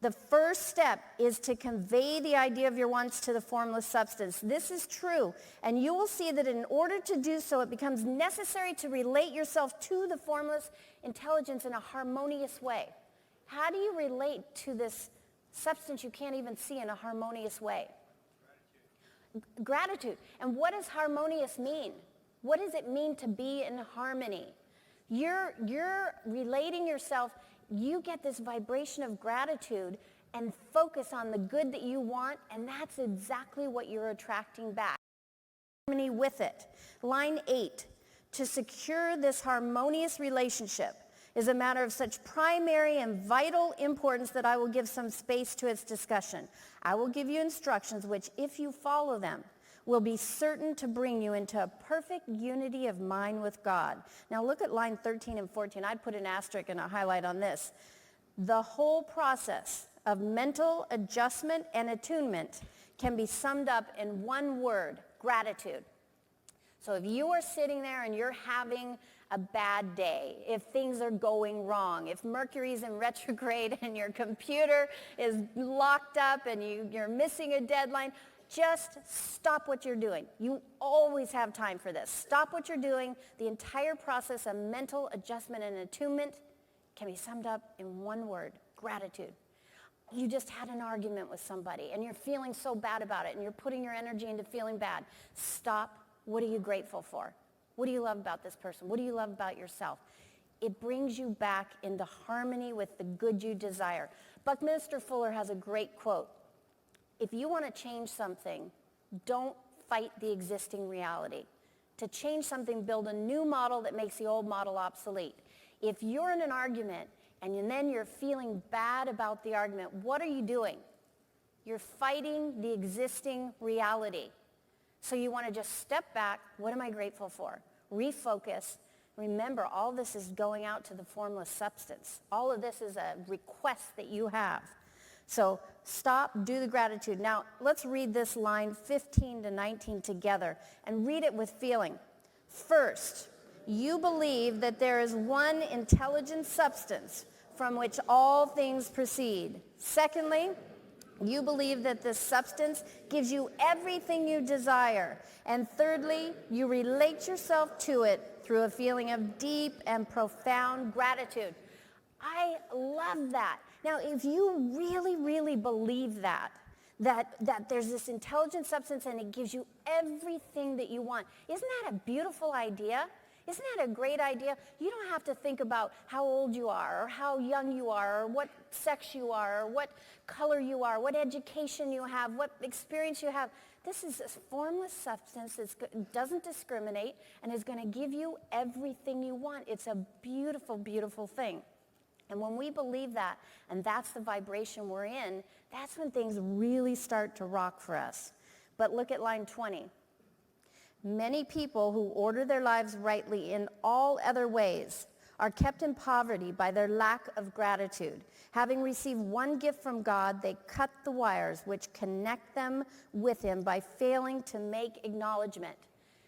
The first step is to convey the idea of your wants to the formless substance. This is true, and you will see that in order to do so, it becomes necessary to relate yourself to the formless intelligence in a harmonious way. How do you relate to this substance you can't even see in a harmonious way? Gratitude. And what does harmonious mean? What does it mean to be in harmony? You're relating yourself. You get this vibration of gratitude and focus on the good that you want, and that's exactly what you're attracting back. Harmony with it. Line 8, to secure this harmonious relationship is a matter of such primary and vital importance that I will give some space to its discussion. I will give you instructions which, if you follow them, will be certain to bring you into a perfect unity of mind with God. Now look at line 13 and 14. I'd put an asterisk and a highlight on this. The whole process of mental adjustment and attunement can be summed up in one word: gratitude. So if you are sitting there and you're having a bad day, if things are going wrong, if Mercury's in retrograde and your computer is locked up and you're missing a deadline, just stop what you're doing. You always have time for this. Stop what you're doing. The entire process of mental adjustment and attunement can be summed up in one word: gratitude. You just had an argument with somebody and you're feeling so bad about it and you're putting your energy into feeling bad. Stop. What are you grateful for? What do you love about this person? What do you love about yourself? It brings you back into harmony with the good you desire. Buckminster Fuller has a great quote. If you want to change something, don't fight the existing reality. To change something, build a new model that makes the old model obsolete. If you're in an argument and then you're feeling bad about the argument, what are you doing? You're fighting the existing reality. So you want to just step back. What am I grateful for? Refocus. Remember, all this is going out to the formless substance. All of this is a request that you have. So stop, do the gratitude. Now, let's read this line 15 to 19 together and read it with feeling. First, you believe that there is one intelligent substance from which all things proceed. Secondly, you believe that this substance gives you everything you desire. And thirdly, you relate yourself to it through a feeling of deep and profound gratitude. I love that. Now, if you really, really believe that there's this intelligent substance and it gives you everything that you want, isn't that a beautiful idea? Isn't that a great idea? You don't have to think about how old you are or how young you are or what sex you are or what color you are, what education you have, what experience you have. This is a formless substance that doesn't discriminate and is going to give you everything you want. It's a beautiful, beautiful thing. And when we believe that, and that's the vibration we're in, that's when things really start to rock for us. But look at line 20. Many people who order their lives rightly in all other ways are kept in poverty by their lack of gratitude. Having received one gift from God, they cut the wires which connect them with him by failing to make acknowledgement.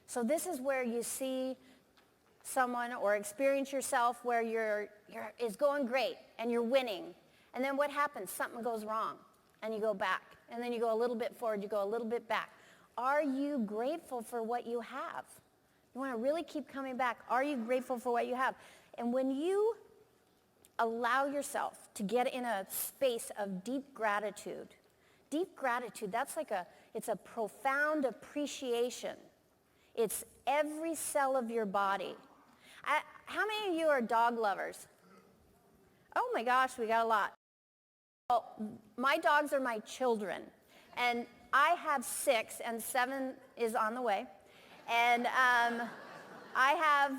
So this is where you see someone or experience yourself where it's going great and you're winning. And then what happens? Something goes wrong and you go back. And then you go a little bit forward, you go a little bit back. Are you grateful for what you have? You want to really keep coming back. Are you grateful for what you have? And when you allow yourself to get in a space of deep gratitude, it's a profound appreciation. It's every cell of your body. How many of you are dog lovers? Oh my gosh, we got a lot. Well, my dogs are my children. And I have 6, and 7 is on the way. And I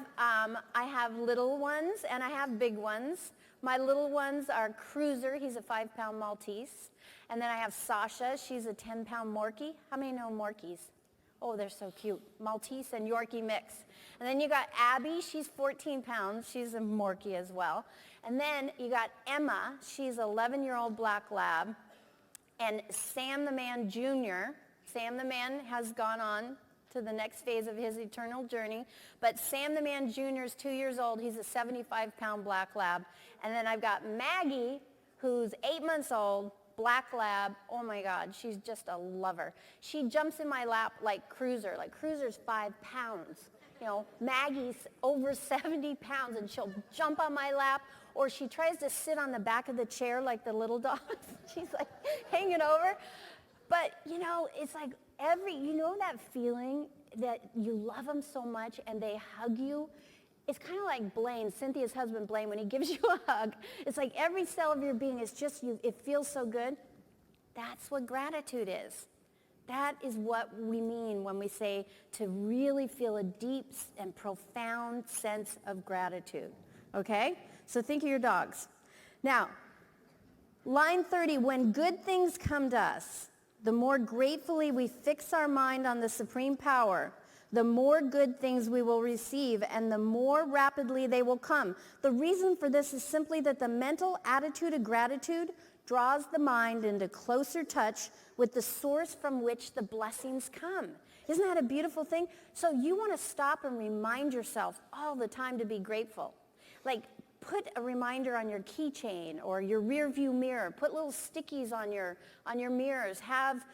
have little ones, and I have big ones. My little ones are Cruiser. He's a 5-pound Maltese. And then I have Sasha. She's a 10-pound Morkie. How many know Morkies? Oh, they're so cute. Maltese and Yorkie mix. And then you got Abby. She's 14 pounds. She's a Morkie as well. And then you got Emma. She's an 11-year-old Black Lab. And Sam the Man Jr., Sam the Man has gone on to the next phase of his eternal journey. But Sam the Man Jr. is 2 years old. He's a 75-pound Black Lab. And then I've got Maggie, who's 8 months old, Black Lab. Oh my God, she's just a lover. She jumps in my lap like Cruiser. Like Cruiser's 5 pounds. You know, Maggie's over 70 pounds and she'll jump on my lap, or she tries to sit on the back of the chair like the little dogs. She's like hanging over. But you know, it's like you know that feeling that you love them so much and they hug you? It's kind of like Blaine, Cynthia's husband Blaine, when he gives you a hug. It's like every cell of your being is just you. It feels so good. That's what gratitude is. That is what we mean when we say to really feel a deep and profound sense of gratitude. Okay? So think of your dogs. Now, line 30, when good things come to us, the more gratefully we fix our mind on the supreme power, the more good things we will receive and the more rapidly they will come. The reason for this is simply that the mental attitude of gratitude draws the mind into closer touch with the source from which the blessings come. Isn't that a beautiful thing? So you want to stop and remind yourself all the time to be grateful. Like put a reminder on your keychain or your rear view mirror. Put little stickies on your mirrors. Have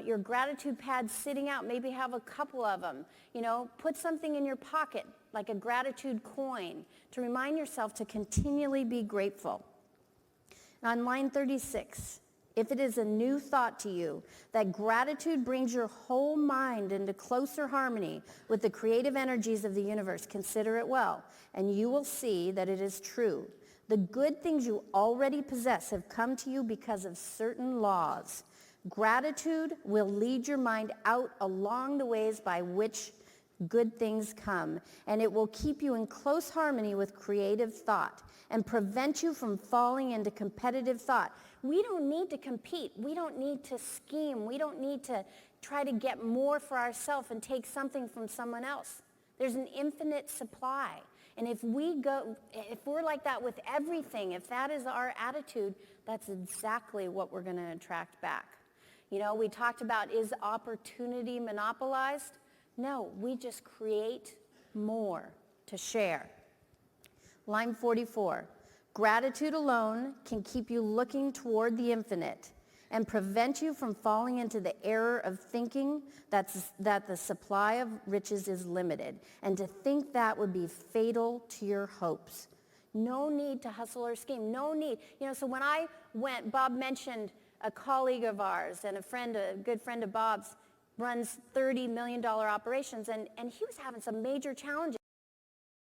your gratitude pads sitting out. Maybe have a couple of them. You know, put something in your pocket like a gratitude coin to remind yourself to continually be grateful. On line 36, if it is a new thought to you that gratitude brings your whole mind into closer harmony with the creative energies of the universe, consider it well, and you will see that it is true. The good things you already possess have come to you because of certain laws. Gratitude will lead your mind out along the ways by which good things come, and it will keep you in close harmony with creative thought and prevent you from falling into competitive thought. We don't need to compete. We don't need to scheme. We don't need to try to get more for ourselves and take something from someone else. There's an infinite supply. And if we're like that with everything, if that is our attitude, that's exactly what we're going to attract back. You know, we talked about, is opportunity monopolized? No, we just create more to share. Line 44, gratitude alone can keep you looking toward the infinite and prevent you from falling into the error of thinking that the supply of riches is limited. And to think that would be fatal to your hopes. No need to hustle or scheme. No need. You know, so when I went, Bob mentioned a colleague of ours and a good friend of Bob's runs $30 million operations, and he was having some major challenges.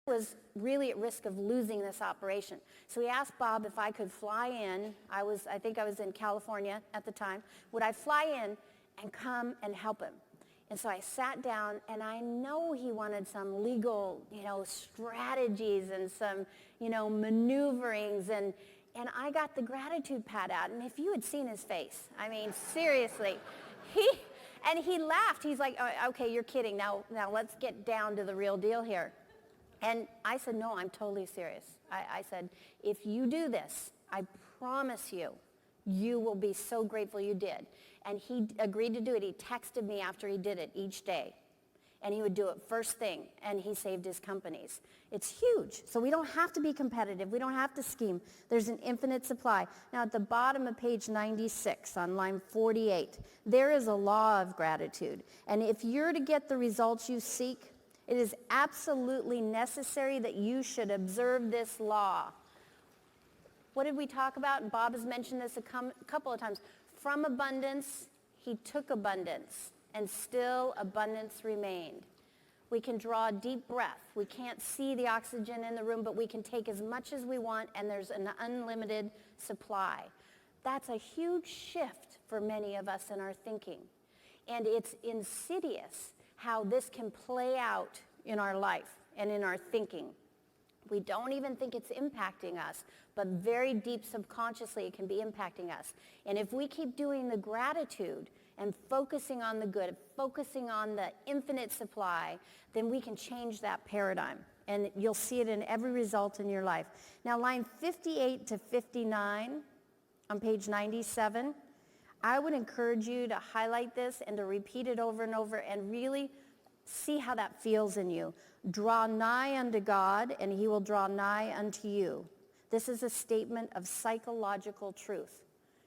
He was really at risk of losing this operation. So he asked Bob if I could fly in. I think I was in California at the time. Would I fly in and come and help him? And so I sat down, and I know he wanted some legal, strategies and some, maneuverings, and I got the gratitude pad out. And if you had seen his face, I mean, seriously, he laughed. He's like, oh, okay, you're kidding. Now let's get down to the real deal here. And I said, no, I'm totally serious. I said, if you do this, I promise you, you will be so grateful you did. And he agreed to do it. He texted me after he did it each day. And he would do it first thing, and he saved his companies. It's huge. So we don't have to be competitive. We don't have to scheme. There's an infinite supply. Now, at the bottom of page 96 on line 48, there is a law of gratitude. And if you're to get the results you seek, it is absolutely necessary that you should observe this law. What did we talk about? And Bob has mentioned this a couple of times. From abundance, he took abundance, and still abundance remained. We can draw a deep breath. We can't see the oxygen in the room, but we can take as much as we want, and there's an unlimited supply. That's a huge shift for many of us in our thinking. And it's insidious how this can play out in our life and in our thinking. We don't even think it's impacting us, but very deep subconsciously it can be impacting us. And if we keep doing the gratitude and focusing on the good, focusing on the infinite supply, then we can change that paradigm. And you'll see it in every result in your life. Now, line 58 to 59 on page 97, I would encourage you to highlight this and to repeat it over and over and really see how that feels in you. Draw nigh unto God, and he will draw nigh unto you. This is a statement of psychological truth.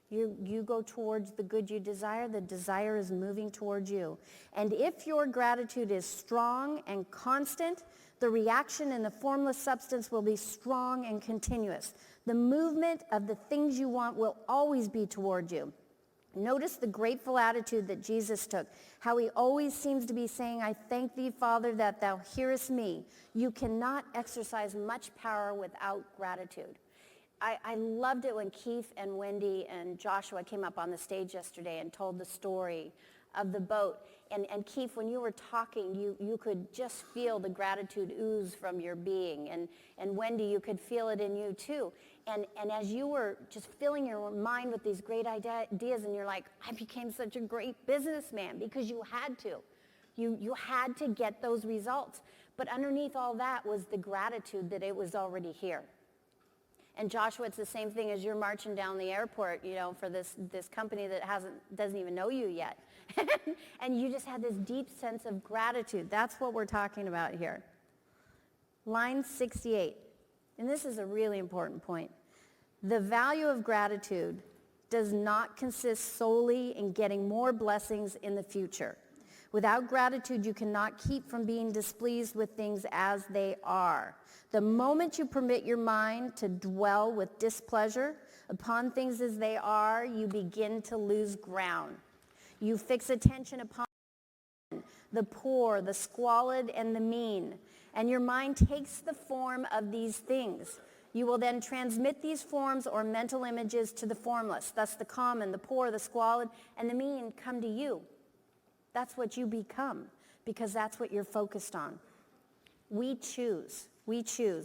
You go towards the good you desire, the desire is moving towards you. And if your gratitude is strong and constant, the reaction in the formless substance will be strong and continuous. The movement of the things you want will always be toward you. Notice the grateful attitude that Jesus took, how he always seems to be saying, I thank thee, Father, that thou hearest me. You cannot exercise much power without gratitude. I loved it when Keith and Wendy and Joshua came up on the stage yesterday and told the story of the boat. And Keith, when you were talking, you could just feel the gratitude ooze from your being. And Wendy, you could feel it in you too. And as you were just filling your mind with these great ideas, and you're like, I became such a great businessman because you had to. You had to get those results. But underneath all that was the gratitude that it was already here. And Joshua, it's the same thing as you're marching down the airport, for this company that doesn't even know you yet. And you just had this deep sense of gratitude. That's what we're talking about here. Line 68. And this is a really important point. The value of gratitude does not consist solely in getting more blessings in the future. Without gratitude, you cannot keep from being displeased with things as they are. The moment you permit your mind to dwell with displeasure upon things as they are, you begin to lose ground. You fix attention upon the poor, the squalid, and the mean, and your mind takes the form of these things. You will then transmit these forms or mental images to the formless. Thus the common, the poor, the squalid, and the mean come to you. That's what you become, because that's what you're focused on. We choose,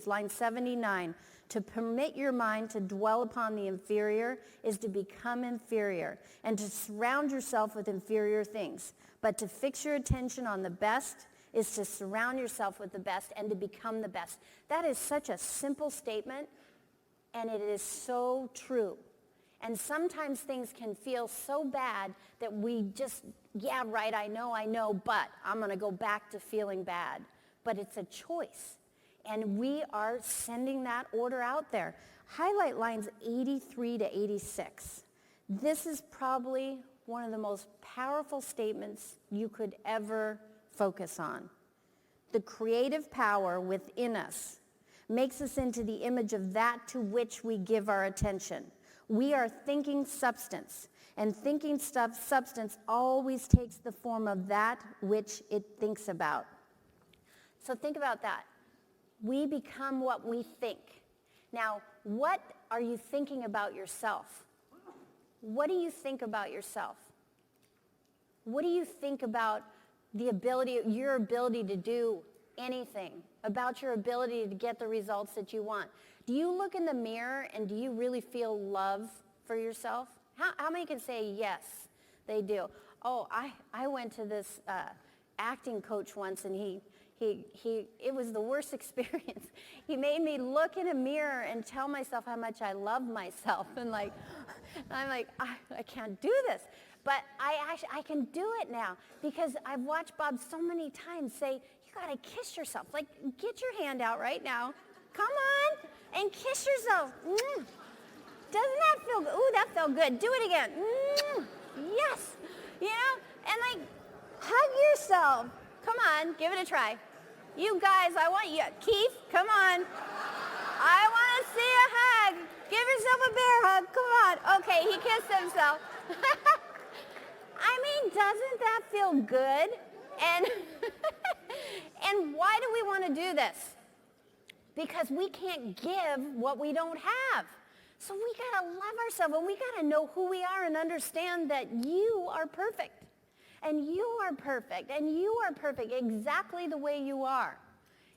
line 79, to permit your mind to dwell upon the inferior is to become inferior and to surround yourself with inferior things. But to fix your attention on the best is to surround yourself with the best and to become the best. That is such a simple statement, and it is so true. And sometimes things can feel so bad that we just, yeah, right, I know, but I'm going to go back to feeling bad. But it's a choice. And we are sending that order out there. Highlight lines 83 to 86. This is probably one of the most powerful statements you could ever focus on. The creative power within us makes us into the image of that to which we give our attention. We are thinking substance, and thinking substance always takes the form of that which it thinks about. So think about that. We become what we think. Now, what are you thinking about yourself? What do you think about yourself? What do you think about your ability to do anything, about your ability to get the results that you want? Do you look in the mirror and do you really feel love for yourself? How many can say yes, they do? Oh, I went to this acting coach once, and it was the worst experience. He made me look in a mirror and tell myself how much I love myself. And I'm like, I can't do this. But I can do it now because I've watched Bob so many times say, you got to kiss yourself. Like, get your hand out right now. Come on and kiss yourself. Doesn't that feel good? Ooh, that felt good. Do it again. Yes. You know, and like, hug yourself. Come on, give it a try. You guys, I want you. Keith, come on. I want to see a hug. Give yourself a bear hug. Come on. Okay, he kissed himself. I mean, doesn't that feel good? And, and why do we want to do this? Because we can't give what we don't have. So we got to love ourselves, and we got to know who we are and understand that you are perfect. And you are perfect, and you are perfect exactly the way you are.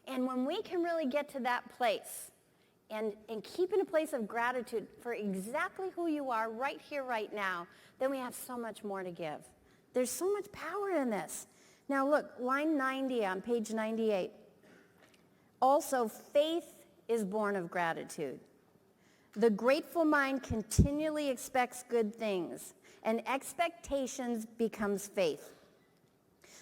And when we can really get to that place and keep in a place of gratitude for exactly who you are right here, right now, then we have so much more to give. There's so much power in this. Now look, line 90 on page 98. Also, faith is born of gratitude. The grateful mind continually expects good things, and expectations becomes faith.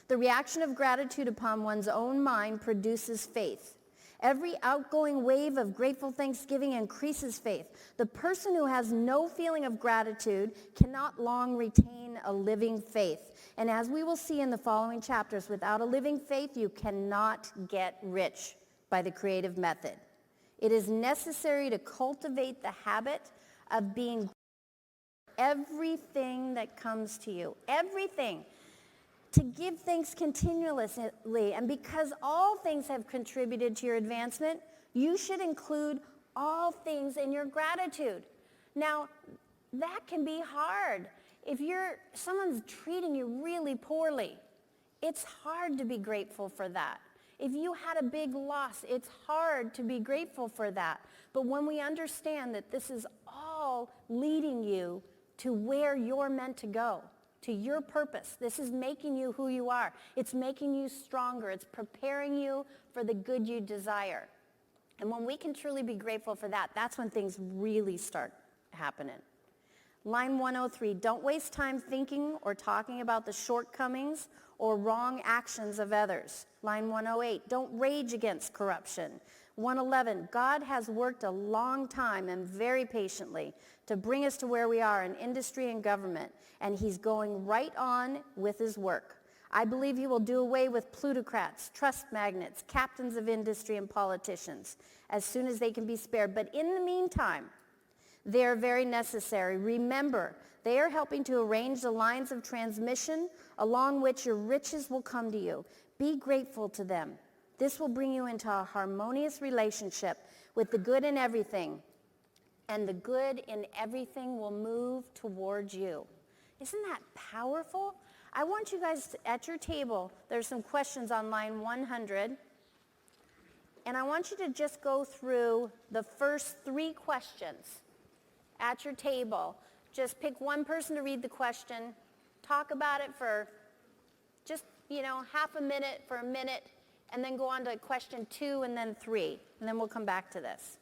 The reaction of gratitude upon one's own mind produces faith. Every outgoing wave of grateful thanksgiving increases faith. The person who has no feeling of gratitude cannot long retain a living faith. And as we will see in the following chapters, without a living faith, you cannot get rich by the creative method. It is necessary to cultivate the habit of being grateful for everything that comes to you. Everything. To give thanks continuously, and because all things have contributed to your advancement, you should include all things in your gratitude. Now, that can be hard. If someone's treating you really poorly, it's hard to be grateful for that. If you had a big loss, it's hard to be grateful for that. But when we understand that this is all leading you to where you're meant to go, to your purpose. This is making you who you are. It's making you stronger. It's preparing you for the good you desire. And when we can truly be grateful for that, that's when things really start happening. Line 103, don't waste time thinking or talking about the shortcomings or wrong actions of others. Line 108, don't rage against corruption. 111, God has worked a long time and very patiently to bring us to where we are in industry and government, and he's going right on with his work. I believe he will do away with plutocrats, trust magnates, captains of industry, and politicians as soon as they can be spared. But in the meantime, they are very necessary. Remember, they are helping to arrange the lines of transmission along which your riches will come to you. Be grateful to them. This will bring you into a harmonious relationship with the good in everything, and the good in everything will move towards you. Isn't that powerful? I want you guys at your table, there's some questions on line 100. And I want you to just go through the first 3 questions at your table. Just pick one person to read the question. Talk about it for just, half a minute, for a minute, and then go on to question 2 and then 3. And then we'll come back to this.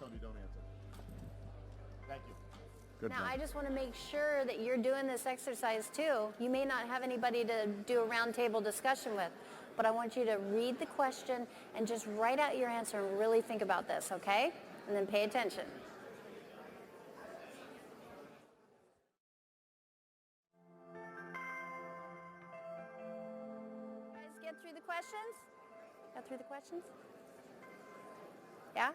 Tony, don't answer. Thank you.
Good
Now,
one.
I just want to make sure that you're doing this exercise too. You may not have anybody to do a roundtable discussion with, but I want you to read the question and just write out your answer and really think about this, okay? And then pay attention. Guys, get through the questions? Got through the questions? Yeah?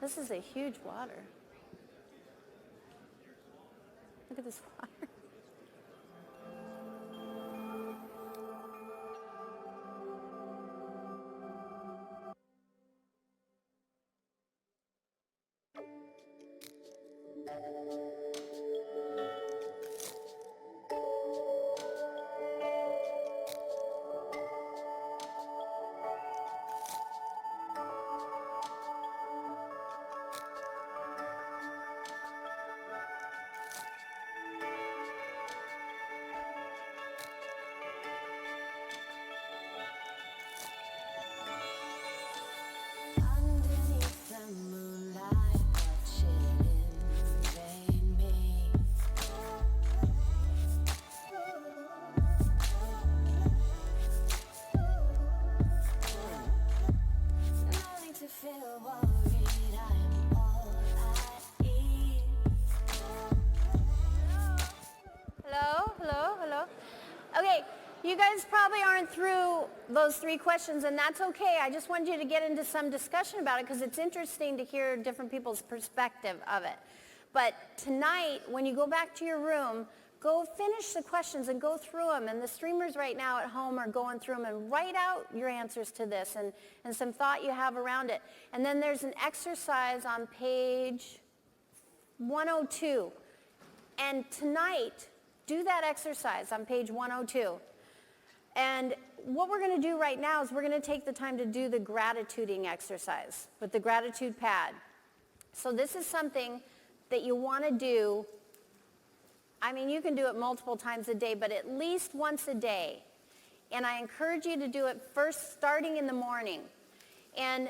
This is a huge water. Look at this water.
Underneath the moonlight, watching invade me. No need to feel worried, I'm all at ease.
Hello, hello, hello. Okay, you guys probably aren't through those 3 questions, and that's okay. I just wanted you to get into some discussion about it because it's interesting to hear different people's perspective of it. But tonight, when you go back to your room, go finish the questions and go through them. And the streamers right now at home are going through them and write out your answers to this and some thought you have around it. And then there's an exercise on page 102. And tonight, do that exercise on page 102. And what we're going to do right now is we're going to take the time to do the gratituding exercise with the gratitude pad. So this is something that you want to do. I mean, you can do it multiple times a day, but at least once a day. And I encourage you to do it first starting in the morning. And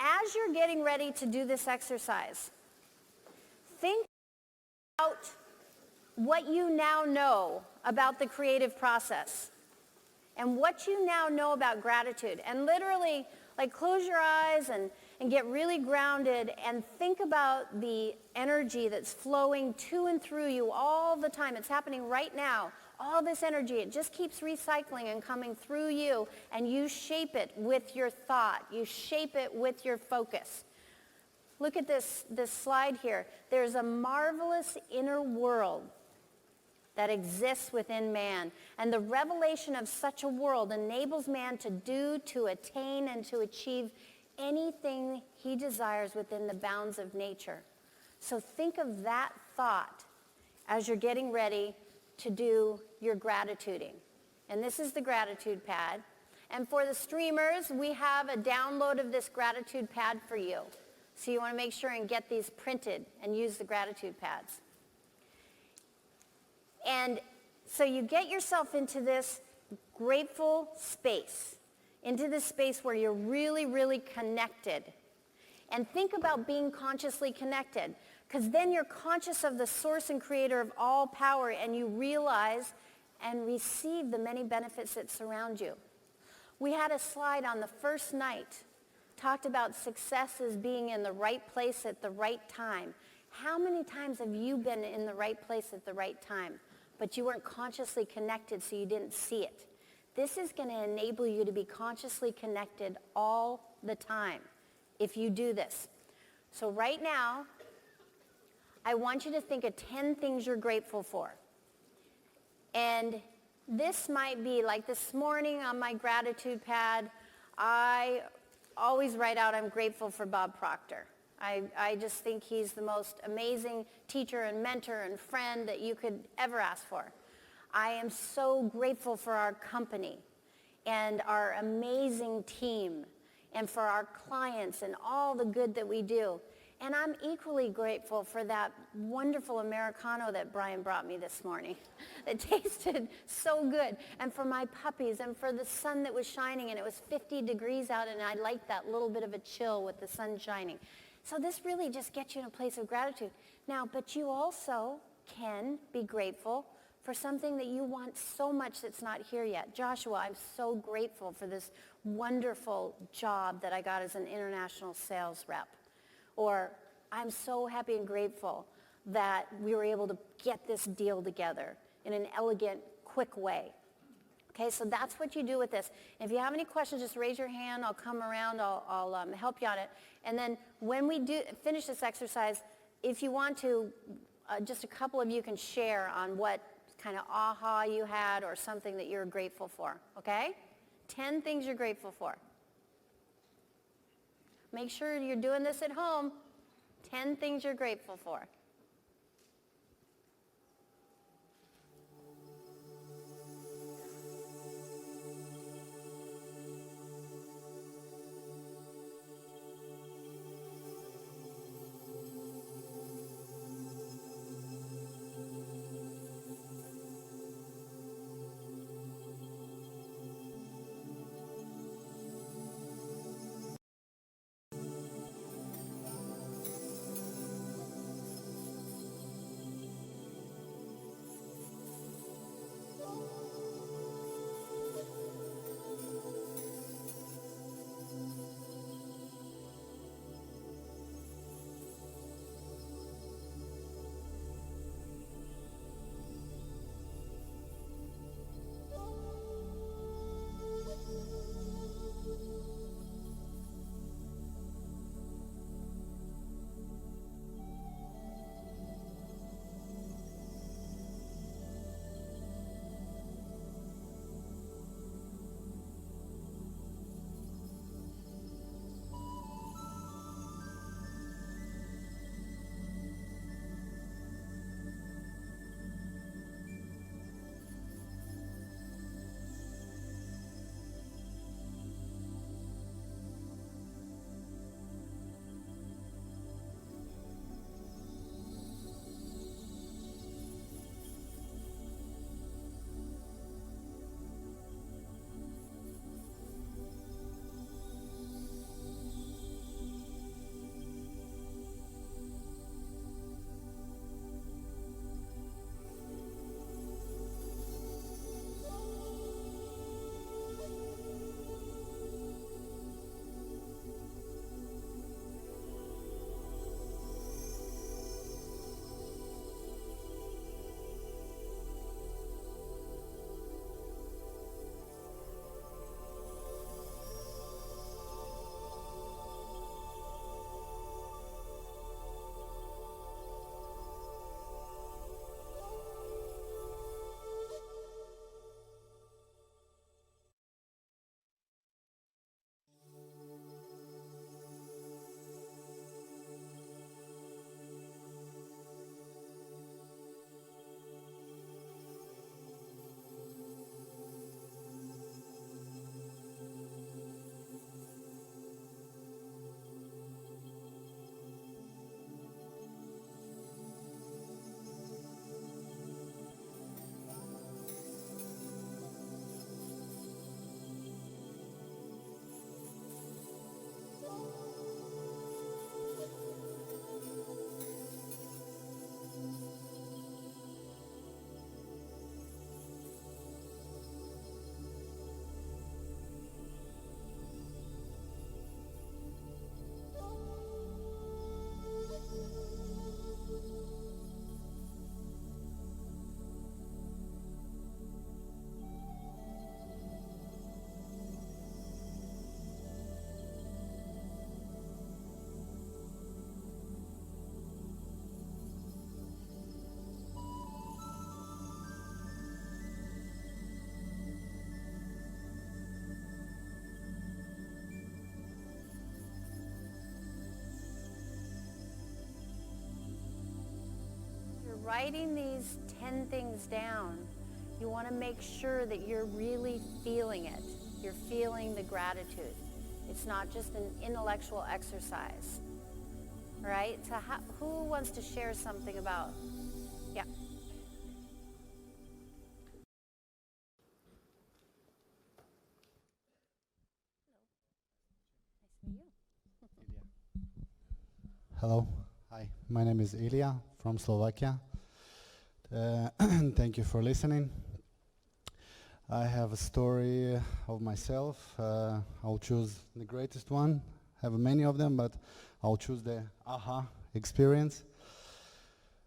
as you're getting ready to do this exercise, think about what you now know about the creative process and what you now know about gratitude. And literally, like, close your eyes and get really grounded and think about the energy that's flowing to and through you all the time. It's happening right now. All this energy, it just keeps recycling and coming through you, and you shape it with your thought. You shape it with your focus. Look at this slide here. There's a marvelous inner world that exists within man. And the revelation of such a world enables man to do, to attain, and to achieve anything he desires within the bounds of nature. So think of that thought as you're getting ready to do your gratituding. And this is the gratitude pad. And for the streamers, we have a download of this gratitude pad for you. So you want to make sure and get these printed and use the gratitude pads. And so you get yourself into this grateful space, into this space where you're really, really connected. And think about being consciously connected, because then you're conscious of the source and creator of all power, and you realize and receive the many benefits that surround you. We had a slide on the first night, talked about success as being in the right place at the right time. How many times have you been in the right place at the right time, but you weren't consciously connected, so you didn't see it? This is going to enable you to be consciously connected all the time if you do this. So right now, I want you to think of 10 things you're grateful for. And this might be like this morning on my gratitude pad, I always write out I'm grateful for Bob Proctor. I just think he's the most amazing teacher and mentor and friend that you could ever ask for. I am so grateful for our company and our amazing team and for our clients and all the good that we do. And I'm equally grateful for that wonderful Americano that Brian brought me this morning. It tasted so good. And for my puppies and for the sun that was shining, and it was 50 degrees out, and I liked that little bit of a chill with the sun shining. So this really just gets you in a place of gratitude. Now, but you also can be grateful for something that you want so much that's not here yet. Joshua, I'm so grateful for this wonderful job that I got as an international sales rep. Or I'm so happy and grateful that we were able to get this deal together in an elegant, quick way. Okay, so that's what you do with this. If you have any questions, just raise your hand. I'll come around. I'll help you on it. And then when we do finish this exercise, if you want to, just a couple of you can share on what kind of aha you had or something that you're grateful for. Okay? 10 things you're grateful for. Make sure you're doing this at home. 10 things you're grateful for. writing these 10 things down, you want to make sure that you're really feeling it. You're feeling the gratitude. It's not just an intellectual exercise, right? So who wants to share something about, yeah.
Hello. Hi. My name is Ilya from Slovakia. Thank you for listening. I have a story of myself. I'll choose the greatest one. I have many of them, but I'll choose the aha experience.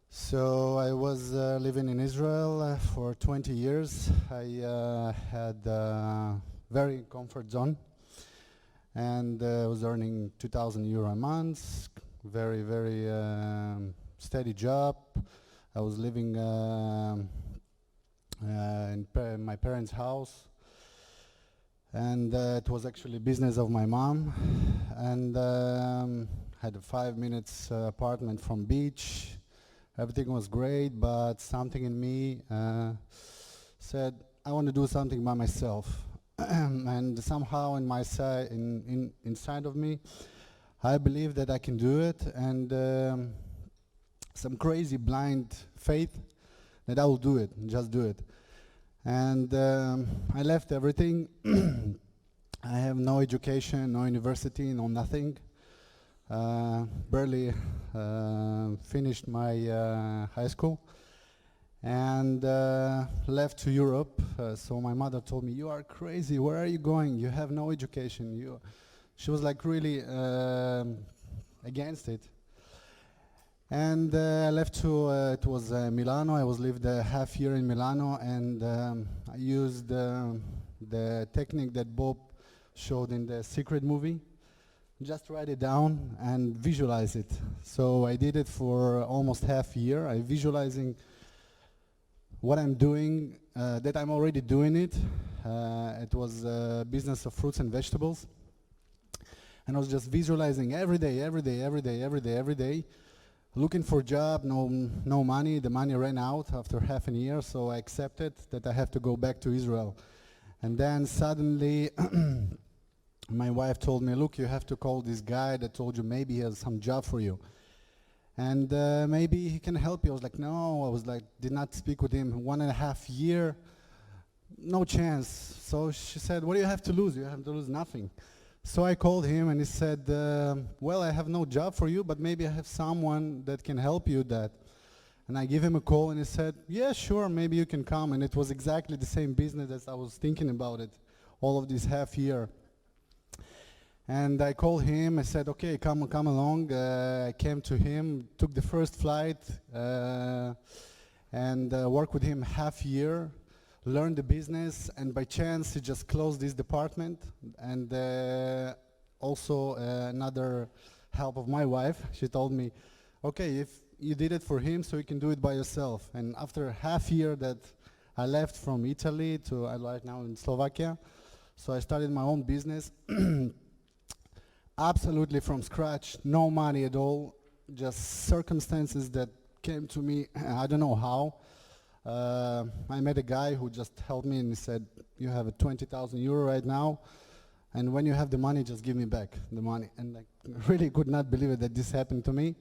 So I was living in Israel for 20 years. I had a very comfort zone, and I was earning 2,000 euro a month. Very, very steady job. I was living in my parents' house, and it was actually business of my mom, and had a 5 minutes apartment from beach. Everything was great, but something in me said I want to do something by myself. And somehow inside of me, I believe that I can do it, and some crazy blind faith that I will do it, just do it. And I left everything. I have no education, no university, no nothing. Barely finished my high school, and left to Europe. So my mother told me, "You are crazy, where are you going? You have no education." She was like really against it. And I left to, it was Milano. I was lived a half year in Milano, and I used the technique that Bob showed in the Secret movie. Just write it down and visualize it. So I did it for almost half a year. I visualizing what I'm doing, that I'm already doing it. It was a business of fruits and vegetables. And I was just visualizing every day, looking for a job, no money. The money ran out after half a year, so I accepted that I have to go back to Israel. And then suddenly, my wife told me, "Look, you have to call this guy that told you maybe he has some job for you. And maybe he can help you." I was like, no, did not speak with him 1.5 years, no chance. So she said, "What do you have to lose? You have to lose nothing." So I called him, and he said, "Well, I have no job for you, but maybe I have someone that can help you that." And I gave him a call, and he said, "Yeah, sure, maybe you can come." And it was exactly the same business as I was thinking about it all of this half year. And I called him, I said, "Okay, come along." I came to him, took the first flight, and worked with him half year. Learned the business, and by chance he just closed this department. And also another help of my wife, she told me, "Okay, if you did it for him, so you can do it by yourself." And after half year that I left from Italy to right now in Slovakia, so I started my own business, absolutely from scratch, no money at all, just circumstances that came to me, I don't know how. I met a guy who just helped me, and he said, "You have a 20,000 euro right now, and when you have the money, just give me back the money." And I really could not believe it that this happened to me.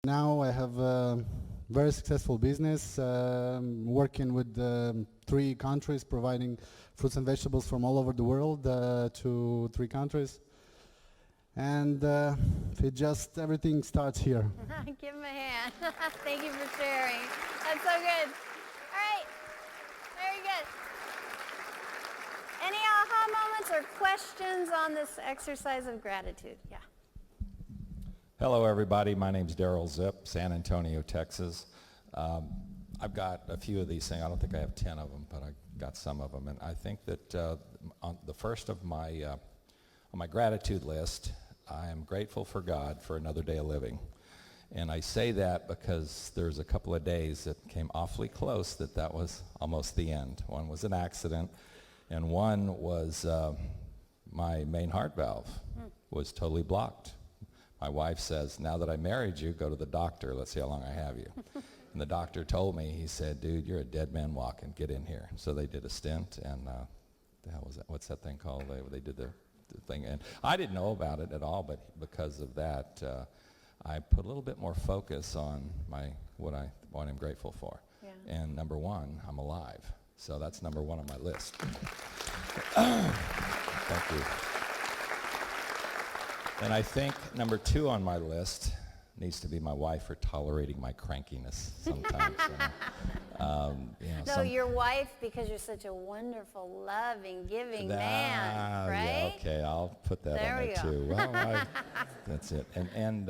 Now I have a very successful business, working with 3 countries, providing fruits and vegetables from all over the world to 3 countries. And everything starts here.
Give him a hand. Thank you for sharing. That's so good. All right. Very good. Any aha moments or questions on this exercise of gratitude? Yeah.
Hello, everybody. My name's Daryl Zip, San Antonio, Texas. I've got a few of these things. I don't think I have 10 of them, but I got some of them. And I think that on the first of on my gratitude list, I am grateful for God for another day of living. And I say that because there's a couple of days that came awfully close that was almost the end. One was an accident, and one was my main heart valve was totally blocked. My wife says, "Now that I married you, go to the doctor. Let's see how long I have you." And the doctor told me, he said, dude, you're a dead man walking. Get in here. So they did a stent, and the hell was that? What's that thing called? They did the thing. And I didn't know about it at all, but because of that, I put a little bit more focus on what I'm grateful for.
Yeah.
And number one, I'm alive. So that's number one on my list. Thank you. And I think number two on my list needs to be my wife for tolerating my crankiness sometimes.
No, your wife, because you're such a wonderful, loving, giving man, right?
Yeah, okay, I'll put that
There
on
we
there
go.
too. Well, that's it. And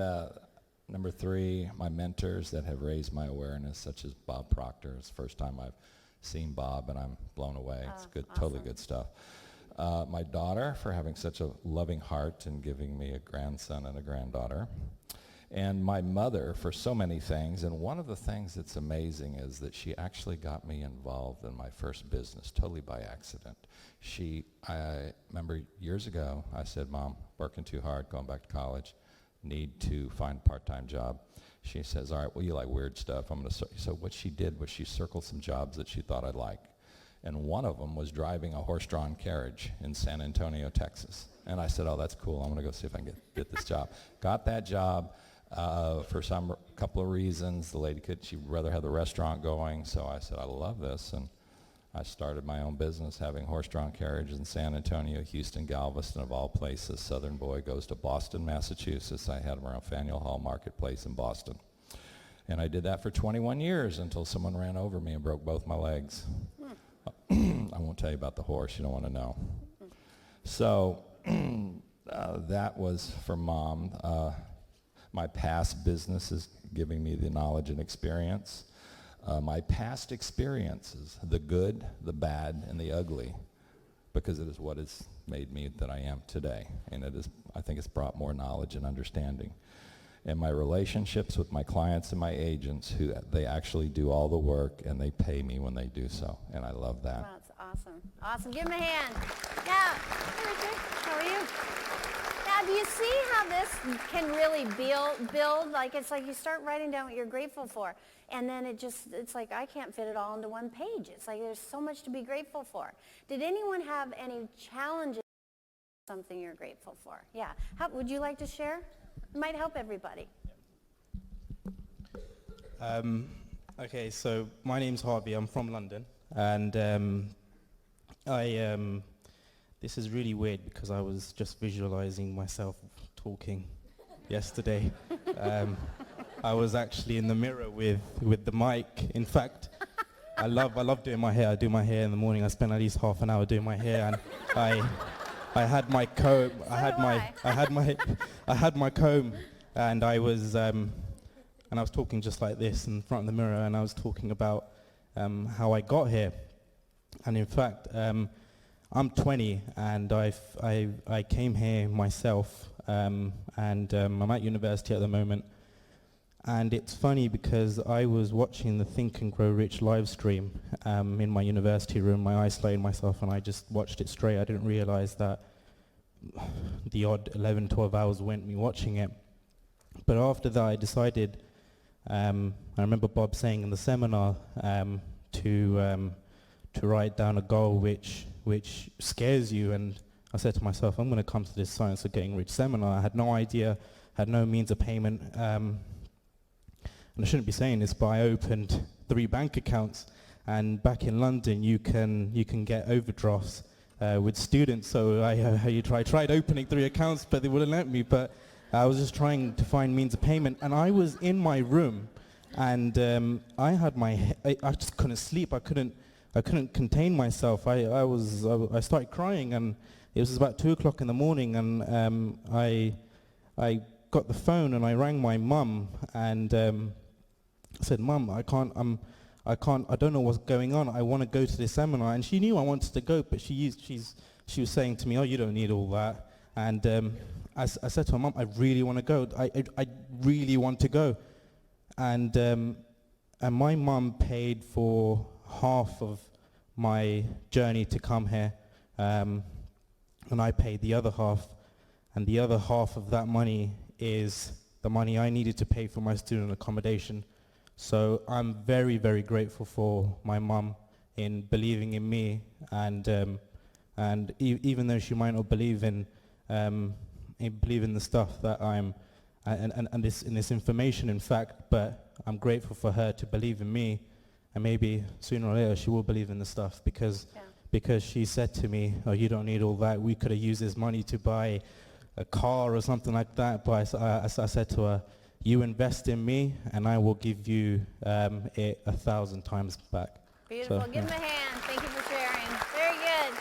number three, my mentors that have raised my awareness, such as Bob Proctor. It's the first time I've seen Bob, and I'm blown away. It's good,
awesome.
totally good stuff. My daughter for having such a loving heart and giving me a grandson and a granddaughter. And my mother for so many things. And one of the things that's amazing is that she actually got me involved in my first business, totally by accident. I remember years ago, I said, Mom, working too hard, going back to college, need to find a part-time job. She says, all right, well, you like weird stuff. So what she did was she circled some jobs that she thought I'd like. And one of them was driving a horse-drawn carriage in San Antonio, Texas. And I said, oh, that's cool. I'm going to go see if I can get this job. Got that job for couple of reasons. The lady she'd rather have the restaurant going. So I said, I love this. And I started my own business having horse-drawn carriage in San Antonio, Houston, Galveston, of all places. Southern boy goes to Boston, Massachusetts. I had them around Faneuil Hall Marketplace in Boston. And I did that for 21 years until someone ran over me and broke both my legs. I won't tell you about the horse. You don't want to know. So that was for Mom. My past business is giving me the knowledge and experience. My past experiences, the good, the bad, and the ugly, because it is what has made me that I am today. And I think it's brought more knowledge and understanding. And my relationships with my clients and my agents, they actually do all the work and they pay me when they do so. And I love that.
Wow, that's awesome. Awesome. Give him a hand. Yeah. Hey, Richard. How are you? Now, do you see how this can really build? Like, it's like you start writing down what you're grateful for. And then it's like I can't fit it all into one page. It's like there's so much to be grateful for. Did anyone have any challenges? Something you're grateful for? Yeah. Would you like to share? It might help everybody.
Okay, so my name's Harvey. I'm from London, and this is really weird because I was just visualizing myself talking yesterday. I was actually in the mirror with the mic. In fact, I love doing my hair. I do my hair in the morning. I spend at least half an hour doing my hair, and I had my comb. I had my comb, and I was talking just like this in front of the mirror, and I was talking about how I got here. And in fact, I'm 20, and I came here myself, and I'm at university at the moment. And it's funny because I was watching the Think and Grow Rich live stream in my university room. I isolated myself and I just watched it straight. I didn't realize that the odd 11, 12 hours went me watching it. But after that I decided, I remember Bob saying in the seminar to write down a goal which scares you. And I said to myself, I'm going to come to this Science of Getting Rich seminar. I had no idea, had no means of payment. And I shouldn't be saying this, but I opened 3 bank accounts, and back in London you can get overdrafts with students. So I tried opening 3 accounts, but they wouldn't let me. But I was just trying to find means of payment, and I was in my room, and I just couldn't sleep. I couldn't contain myself. I started crying, and it was about 2 o'clock in the morning, and I got the phone and I rang my mum, and I said, Mum, I don't know what's going on. I want to go to this seminar. And she knew I wanted to go, but she was saying to me, oh, you don't need all that. And I said to her, Mum, I really want to go. I really want to go. And my mum paid for half of my journey to come here, and I paid the other half. And the other half of that money is the money I needed to pay for my student accommodation. So I'm very, very grateful for my mum in believing in me, and even though she might not believe in the stuff that I'm and this information, in fact, but I'm grateful for her to believe in me, and maybe sooner or later she will believe in the stuff because she said to me, "Oh, you don't need all that. We could have used this money to buy a car or something like that." But I said to her, "You invest in me, and I will give you it 1,000 times back."
Beautiful.
So,
Give him a hand. Thank you for sharing. Very good.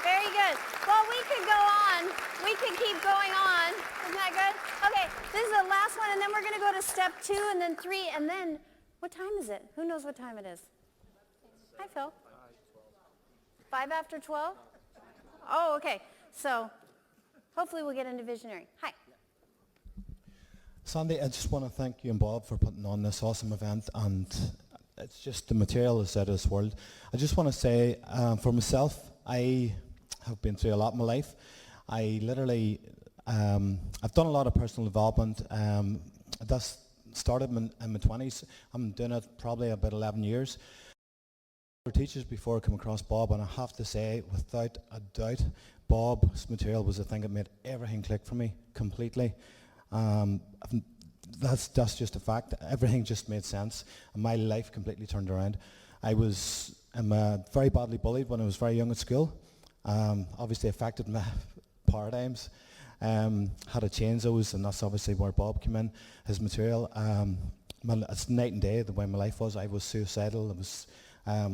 Very good. Well, we could go on. We could keep going on. Isn't that good? Okay, this is the last one, and then we're going to go to step 2 and then 3, and then, what time is it? Who knows what time it is? Hi, Phil. 5 after 12? Oh, okay. So hopefully we'll get into visionary. Hi.
Sandy, I just want to thank you and Bob for putting on this awesome event, and it's just the material is out of this world. I just want to say, for myself, I have been through a lot in my life. I literally, I've done a lot of personal development. That's started in my 20s. I'm doing it probably about 11 years. Teachers before I came across Bob, and I have to say, without a doubt, Bob's material was the thing that made everything click for me completely. That's just a fact. Everything just made sense, and my life completely turned around. I'm very badly bullied when I was very young at school. Obviously affected my paradigms. Had to change those, and that's obviously where Bob came in. His material, it's night and day the way my life was. I was suicidal. I was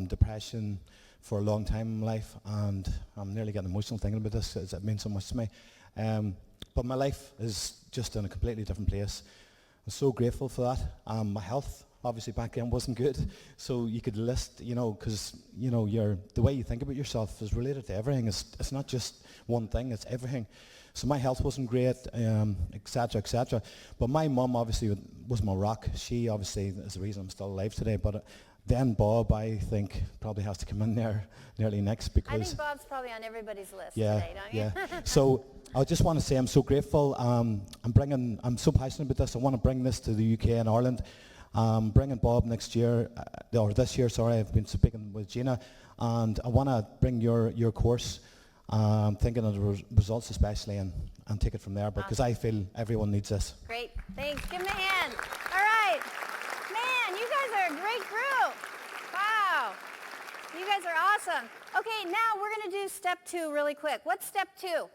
depression for a long time in my life, and I'm nearly getting emotional thinking about this because it means so much to me. But my life is just in a completely different place. I'm so grateful for that. My health, obviously back then, wasn't good, so you could list, because the way you think about yourself is related to everything. It's not just one thing; it's everything. So my health wasn't great, etc., etc. But my mum obviously was my rock. She obviously is the reason I'm still alive today. But then Bob, I think, probably has to come in there nearly next, because
I think Bob's probably on everybody's list today, don't you?
Yeah. So I just want to say I'm so grateful. I'm so passionate about this. I want to bring this to the UK and Ireland. Bringing Bob next year, or this year, sorry. I've been speaking with Gina, and I want to bring your course. Thinking of the results especially, and take it from there, because I feel everyone needs this.
Great. Thanks. Give him a hand. All right. Man, you guys are a great group. Wow. You guys are awesome. Okay, now we're going to do step 2 really quick. What's step 2?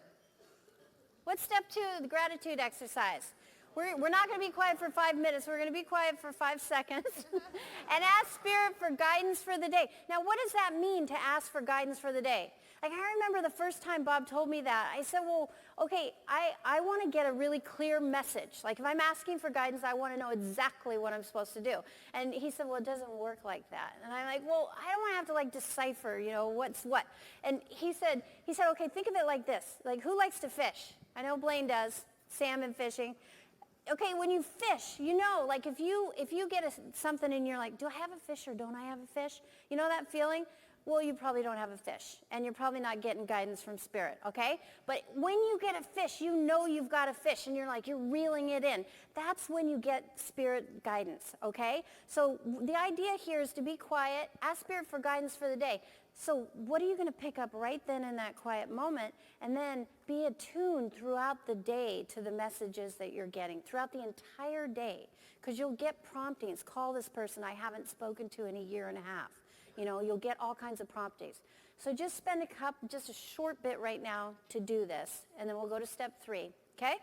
What's step 2 of the gratitude exercise? We're not going to be quiet for 5 minutes. We're going to be quiet for 5 seconds and ask Spirit for guidance for the day. Now, what does that mean, to ask for guidance for the day? Like, I remember the first time Bob told me that, I said, well, okay, I want to get a really clear message. Like, if I'm asking for guidance, I want to know exactly what I'm supposed to do. And he said, well, it doesn't work like that. And I'm like, well, I don't want to have to, like, decipher, what's what. And he said, okay, think of it like this. Like, who likes to fish? I know Blaine does, salmon fishing. Okay, when you fish, like if you get something and you're like, do I have a fish or don't I have a fish? You know that feeling? Well, you probably don't have a fish, and you're probably not getting guidance from Spirit, okay? But when you get a fish, you've got a fish, and you're reeling it in. That's when you get Spirit guidance, okay? So the idea here is to be quiet, ask Spirit for guidance for the day. So what are you going to pick up right then in that quiet moment, and then be attuned throughout the day to the messages that you're getting, throughout the entire day, because you'll get promptings. Call this person I haven't spoken to in a year and a half. You'll get all kinds of promptings. So just spend just a short bit right now to do this, and then we'll go to step 3, okay?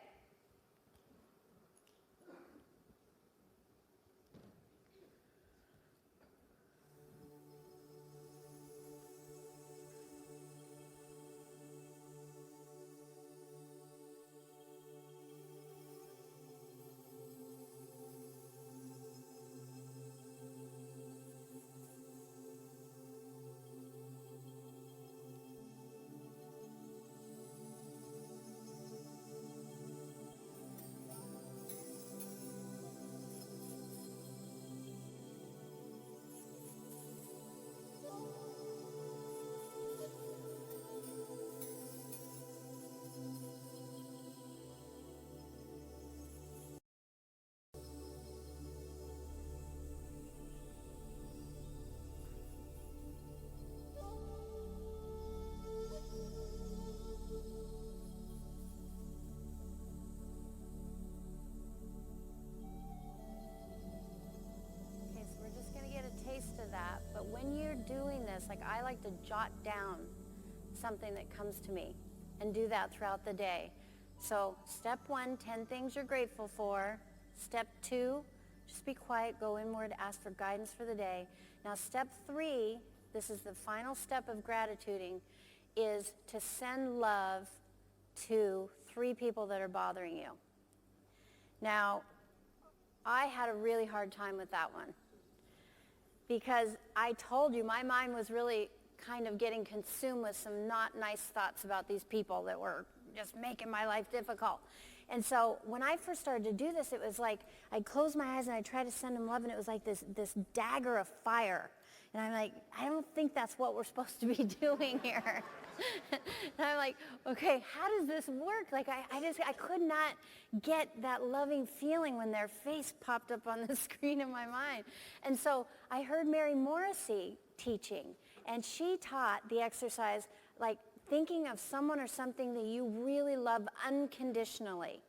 I like to jot down something that comes to me and do that throughout the day. So step 1, 10 things you're grateful for. Step 2, just be quiet, go inward, ask for guidance for the day. Now step 3, this is the final step of gratituding, is to send love to 3 people that are bothering you. Now, I had a really hard time with that one because I told you my mind was really kind of getting consumed with some not nice thoughts about these people that were just making my life difficult. And so when I first started to do this, it was like I'd close my eyes and I'd try to send them love, and it was like this dagger of fire. And I'm like, I don't think that's what we're supposed to be doing here. And I'm like, okay, how does this work? Like I could not get that loving feeling when their face popped up on the screen in my mind. And so I heard Mary Morrissey teaching, and she taught the exercise like thinking of someone or something that you really love unconditionally.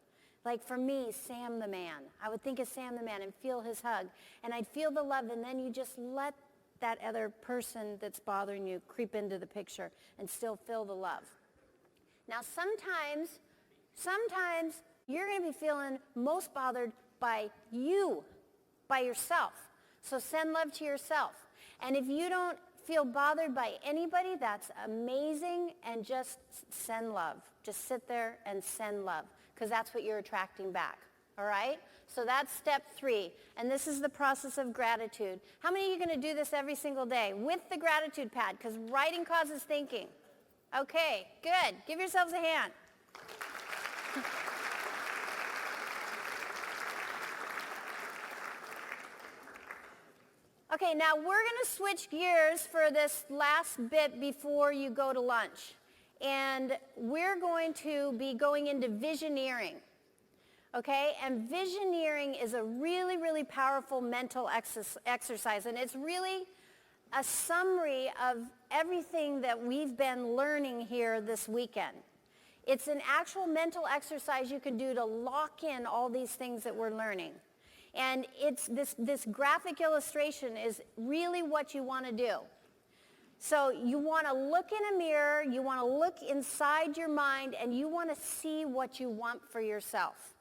Like for me, Sam the man. I would think of Sam the man and feel his hug. And I'd feel the love, and then you just let that other person that's bothering you creep into the picture and still feel the love. Now sometimes you're going to be feeling most bothered by you, by yourself. So send love to yourself. And if you don't feel bothered by anybody, that's amazing, and just send love. Just sit there and send love, because that's what you're attracting back. All right? So that's step 3. And this is the process of gratitude. How many of you are going to do this every single day with the gratitude pad? Because writing causes thinking. Okay, good. Give yourselves a hand. Okay, now we're going to switch gears for this last bit before you go to lunch. And we're going to be going into visioneering. Okay, and visioneering is a really, really powerful mental exercise, and it's really a summary of everything that we've been learning here this weekend. It's an actual mental exercise you can do to lock in all these things that we're learning. And it's this graphic illustration is really what you want to do. So you want to look in a mirror, you want to look inside your mind, and you want to see what you want for yourself.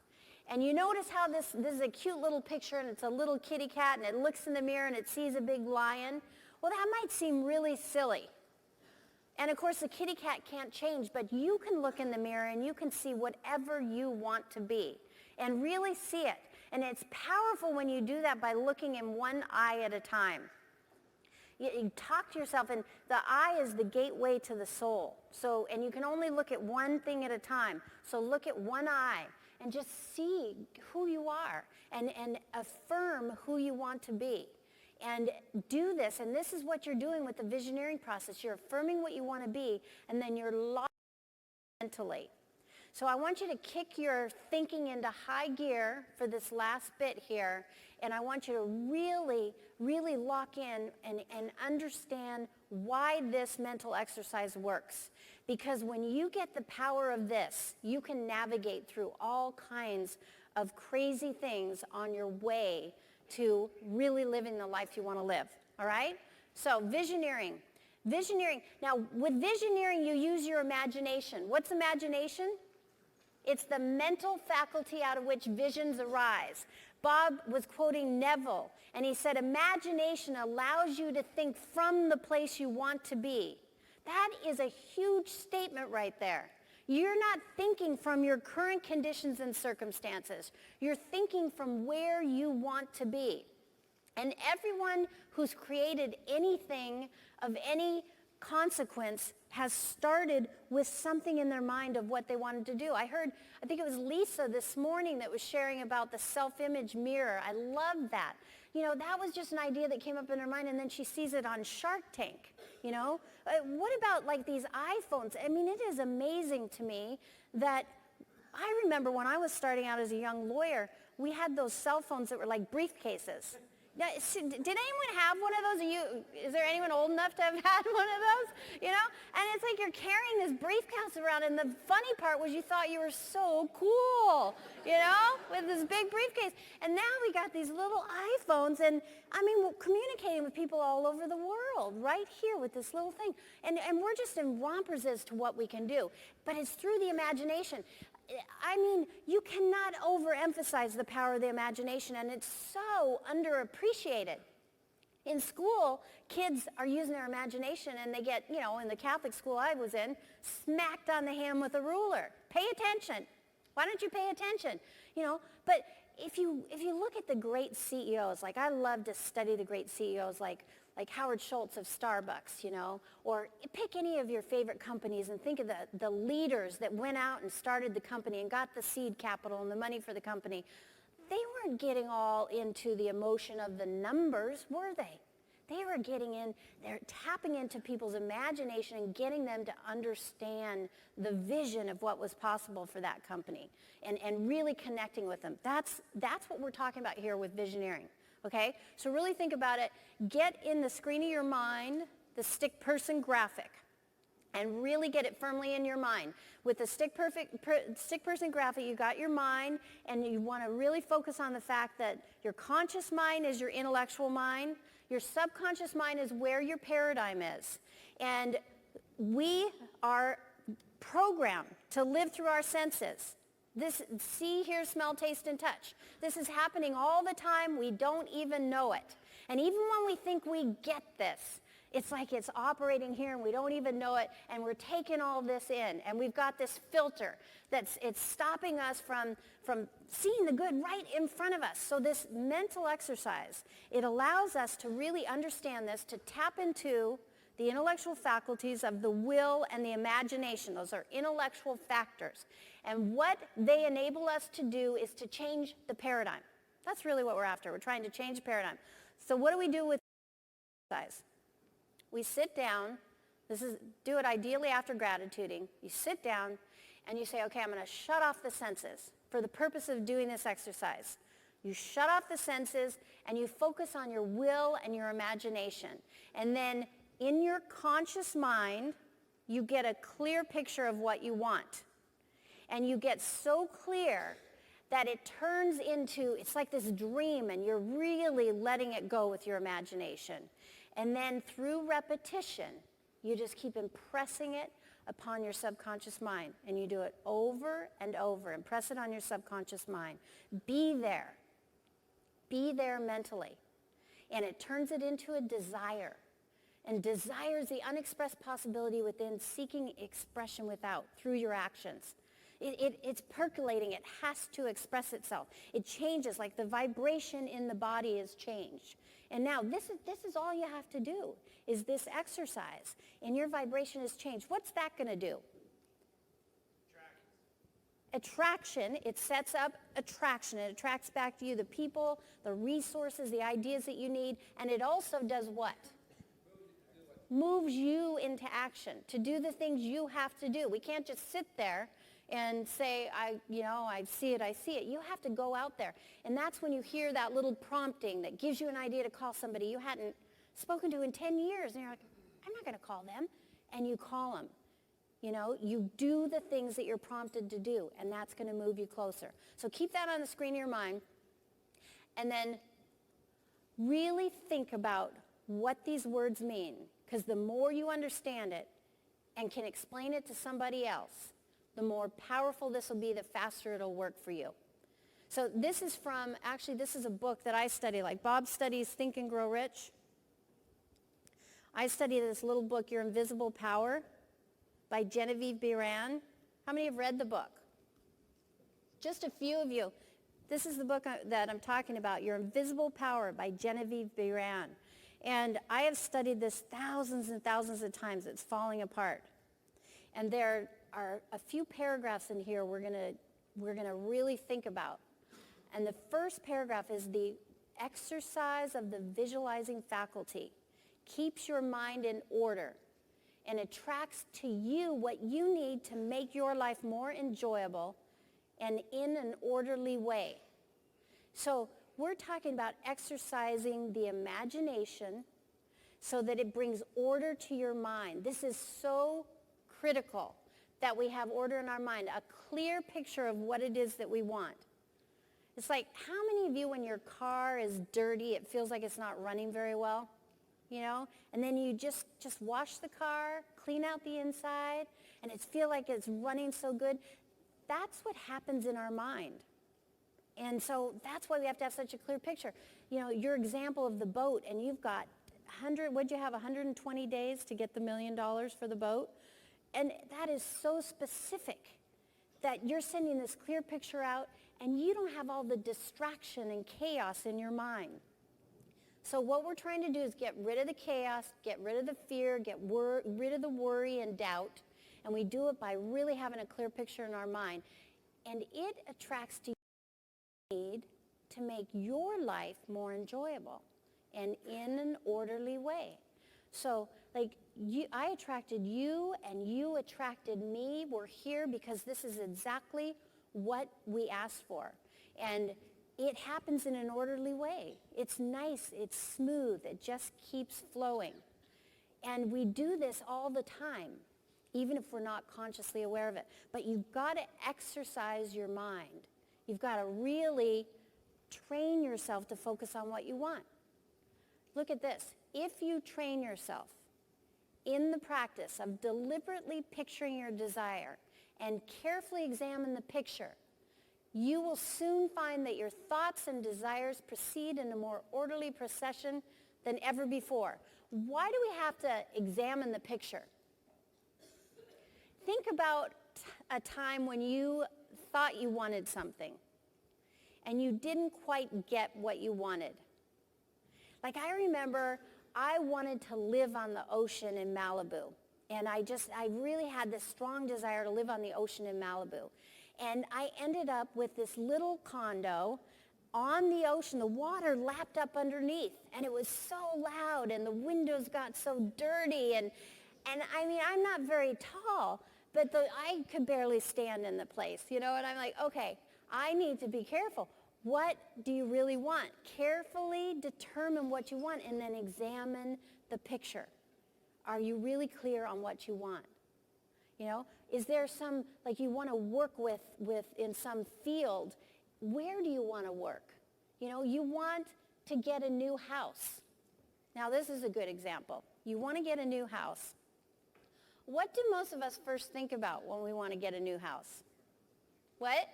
And you notice how this is a cute little picture, and it's a little kitty cat, and it looks in the mirror and it sees a big lion. Well, that might seem really silly. And of course, the kitty cat can't change, but you can look in the mirror and you can see whatever you want to be and really see it. And it's powerful when you do that by looking in one eye at a time. You talk to yourself, and the eye is the gateway to the soul. So, and you can only look at one thing at a time. So look at one eye and just see who you are and affirm who you want to be. And do this, and this is what you're doing with the visioneering process. You're affirming what you want to be, and then you're locked mentally. So I want you to kick your thinking into high gear for this last bit here, and I want you to really, really lock in and understand why this mental exercise works. Because when you get the power of this, you can navigate through all kinds of crazy things on your way to really living the life you want to live, all right? So visioneering. Visioneering. Now, with visioneering, you use your imagination. What's imagination? It's the mental faculty out of which visions arise. Bob was quoting Neville, and he said, imagination allows you to think from the place you want to be. That is a huge statement right there. You're not thinking from your current conditions and circumstances. You're thinking from where you want to be. And everyone who's created anything of any consequence has started with something in their mind of what they wanted to do. I think it was Lisa this morning that was sharing about the self-image mirror. I love that. You know, that was just an idea that came up in her mind, and then she sees it on Shark Tank, you know. What about like these iPhones? I mean, it is amazing to me that I remember when I was starting out as a young lawyer, we had those cell phones that were like briefcases. Now, did anyone have one of those? Is there anyone old enough to have had one of those? You know? And it's like you're carrying this briefcase around, and the funny part was you thought you were so cool, you know, with this big briefcase. And now we got these little iPhones, and I mean, we're communicating with people all over the world right here with this little thing. And we're just in rompers as to what we can do. But it's through the imagination. I mean, you cannot overemphasize the power of the imagination, and it's so underappreciated. In school, kids are using their imagination, and they get, you know, in the Catholic school I was in, smacked on the hand with a ruler. Pay attention. Why don't you pay attention? You know, but if you look at the great CEOs, like I love to study the great CEOs like Howard Schultz of Starbucks, you know, or pick any of your favorite companies and think of the leaders that went out and started the company and got the seed capital and the money for the company. They weren't getting all into the emotion of the numbers, were they? They were they're tapping into people's imagination and getting them to understand the vision of what was possible for that company and really connecting with them. That's what we're talking about here with visioneering. Okay, so really think about it. Get in the screen of your mind the stick person graphic and really get it firmly in your mind. With the stick person graphic, you got your mind, and you want to really focus on the fact that your conscious mind is your intellectual mind. Your subconscious mind is where your paradigm is. And we are programmed to live through our senses. This see, hear, smell, taste, and touch. This is happening all the time. We don't even know it. And even when we think we get this, it's like it's operating here and we don't even know it, and we're taking all this in, and we've got this filter it's stopping us from seeing the good right in front of us. So this mental exercise, it allows us to really understand this, to tap into the intellectual faculties of the will and the imagination. Those are intellectual factors. And what they enable us to do is to change the paradigm. That's really what we're after. We're trying to change the paradigm. So what do we do with exercise? We sit down. Do it ideally after gratituding. You sit down and you say, okay, I'm going to shut off the senses for the purpose of doing this exercise. You shut off the senses and you focus on your will and your imagination. And then in your conscious mind, you get a clear picture of what you want. And you get so clear that it turns into, it's like this dream, and you're really letting it go with your imagination. And then through repetition, you just keep impressing it upon your subconscious mind. And you do it over and over. Impress it on your subconscious mind. Be there. Be there mentally. And it turns it into a desire. And desire is the unexpressed possibility within, seeking expression without, through your actions. It's percolating. It has to express itself. It changes, like the vibration in the body is changed. And now this is all you have to do, is this exercise. And your vibration is changed. What's that going to do? Attraction. It sets up attraction. It attracts back to you the people, the resources, the ideas that you need. And it also does what? Moves you into action to do the things you have to do. We can't just sit there and say, I see it. You have to go out there. And that's when you hear that little prompting that gives you an idea to call somebody you hadn't spoken to in 10 years. And you're like, I'm not going to call them. And you call them. You know, you do the things that you're prompted to do, and that's going to move you closer. So keep that on the screen of your mind. And then really think about what these words mean. Because the more you understand it and can explain it to somebody else, the more powerful this will be, the faster it'll work for you. So this is a book that I study. Like Bob studies Think and Grow Rich. I study this little book, Your Invisible Power, by Genevieve Biran. How many have read the book? Just a few of you. This is the book that I'm talking about, Your Invisible Power by Genevieve Biran. And I have studied this thousands and thousands of times. It's falling apart. And there are a few paragraphs in here we're gonna really think about. And the first paragraph is the exercise of the visualizing faculty. Keeps your mind in order and attracts to you what you need to make your life more enjoyable and in an orderly way. So we're talking about exercising the imagination so that it brings order to your mind. This is so critical that we have order in our mind, a clear picture of what it is that we want. It's like, how many of you, when your car is dirty, it feels like it's not running very well? You know? And then you just wash the car, clean out the inside, and it feels like it's running so good. That's what happens in our mind. And so that's why we have to have such a clear picture. You know, your example of the boat, and you've got 120 days to get the $1 million for the boat? And that is so specific that you're sending this clear picture out and you don't have all the distraction and chaos in your mind. So what we're trying to do is get rid of the chaos, get rid of the fear, get rid of the worry and doubt. And we do it by really having a clear picture in our mind. And it attracts to need to make your life more enjoyable and in an orderly way. So like I attracted you and you attracted me. We're here because this is exactly what we asked for. And it happens in an orderly way. It's nice, it's smooth, it just keeps flowing. And we do this all the time, even if we're not consciously aware of it. But you've got to exercise your mind. You've got to really train yourself to focus on what you want. Look at this. If you train yourself in the practice of deliberately picturing your desire and carefully examine the picture, you will soon find that your thoughts and desires proceed in a more orderly procession than ever before. Why do we have to examine the picture? Think about a time when you thought you wanted something and you didn't quite get what you wanted. Like I remember I wanted to live on the ocean in Malibu. And I really had this strong desire to live on the ocean in Malibu. And I ended up with this little condo on the ocean. The water lapped up underneath. And it was so loud and the windows got so dirty. And I mean, I'm not very tall, but I could barely stand in the place, you know? And I'm like, okay, I need to be careful. What do you really want? Carefully determine what you want and then examine the picture. Are you really clear on what you want? You know, is there some, like you want to work with in some field, where do you want to work? You know, you want to get a new house. Now this is a good example. You want to get a new house. What do most of us first think about when we want to get a new house? What?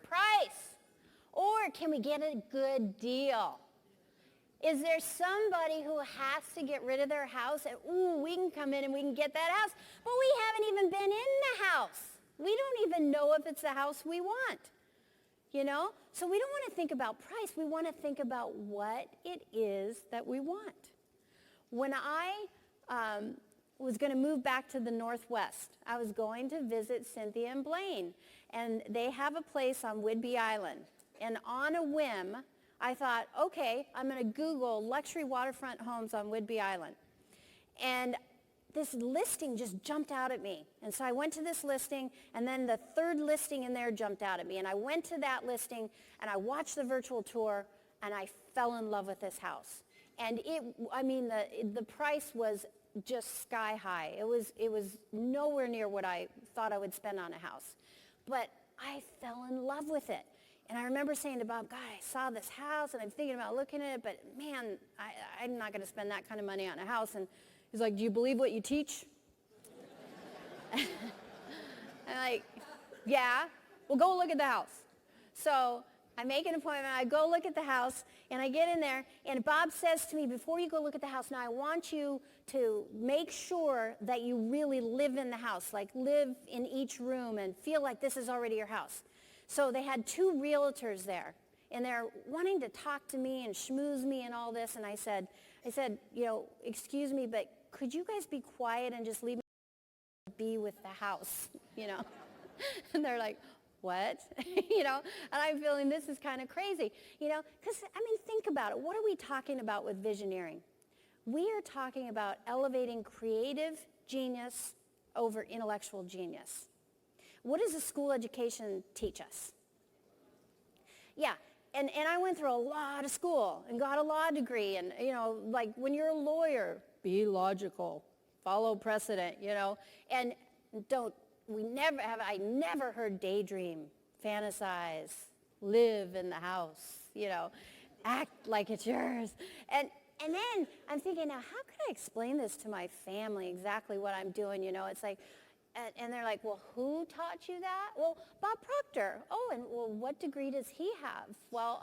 Price. Or can we get a good deal? Is there somebody who has to get rid of their house and, ooh, we can come in and we can get that house, but we haven't even been in the house. We don't even know if it's the house we want, you know? So we don't want to think about price. We want to think about what it is that we want. When I was going to move back to the Northwest, I was going to visit Cynthia and Blaine, and they have a place on Whidbey Island. And on a whim, I thought, okay, I'm going to Google luxury waterfront homes on Whidbey Island. And this listing just jumped out at me. And so I went to this listing, and then the third listing in there jumped out at me. And I went to that listing, and I watched the virtual tour, and I fell in love with this house. And the price was just sky high. It was nowhere near what I thought I would spend on a house. But I fell in love with it. And I remember saying to Bob, God, I saw this house, and I'm thinking about looking at it, but man, I'm not going to spend that kind of money on a house. And he's like, do you believe what you teach? I'm like, yeah, well, go look at the house. So I make an appointment, I go look at the house, and I get in there, and Bob says to me, before you go look at the house, now I want you to make sure that you really live in the house, like live in each room and feel like this is already your house. So they had two realtors there, and they're wanting to talk to me and schmooze me and all this, and I said, you know, excuse me, but could you guys be quiet and just leave me be with the house, you know? And they're like, what? You know, and I'm feeling this is kind of crazy, you know, because, I mean, think about it. What are we talking about with visioneering? We are talking about elevating creative genius over intellectual genius. What does a school education teach us? Yeah, and I went through a lot of school and got a law degree. And, you know, like when you're a lawyer, be logical, follow precedent, you know. And I never heard daydream, fantasize, live in the house, you know, act like it's yours. And then I'm thinking, now, how could I explain this to my family, exactly what I'm doing, you know? It's like, and they're like, well, who taught you that? Well, Bob Proctor. Oh, and well, what degree does he have? Well,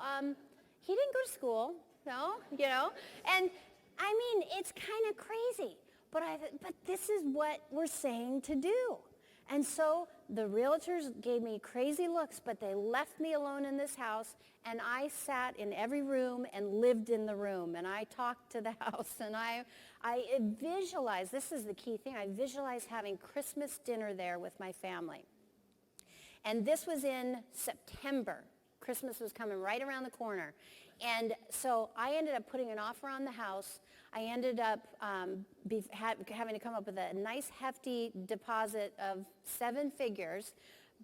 he didn't go to school, no, you know? And I mean, it's kind of crazy, but this is what we're saying to do. And so the realtors gave me crazy looks, but they left me alone in this house, and I sat in every room and lived in the room, and I talked to the house, and I visualized, this is the key thing, I visualized having Christmas dinner there with my family. And this was in September. Christmas was coming right around the corner. And so I ended up putting an offer on the house. I ended up having to come up with a nice hefty deposit of 7 figures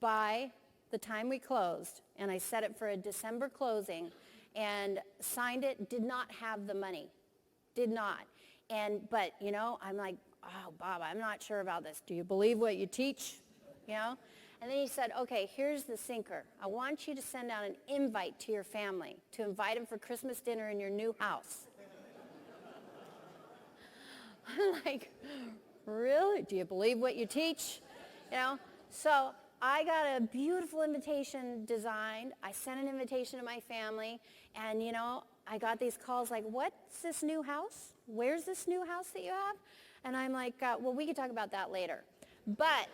by the time we closed. And I set it for a December closing and signed it, did not have the money, did not. But, you know, I'm like, oh, Bob, I'm not sure about this. Do you believe what you teach? You know? And then he said, okay, here's the sinker. I want you to send out an invite to your family to invite them for Christmas dinner in your new house. I'm like, really? Do you believe what you teach? You know? So I got a beautiful invitation designed. I sent an invitation to my family. And, you know, I got these calls like, what's this new house? Where's this new house that you have? And I'm like, well, we can talk about that later. But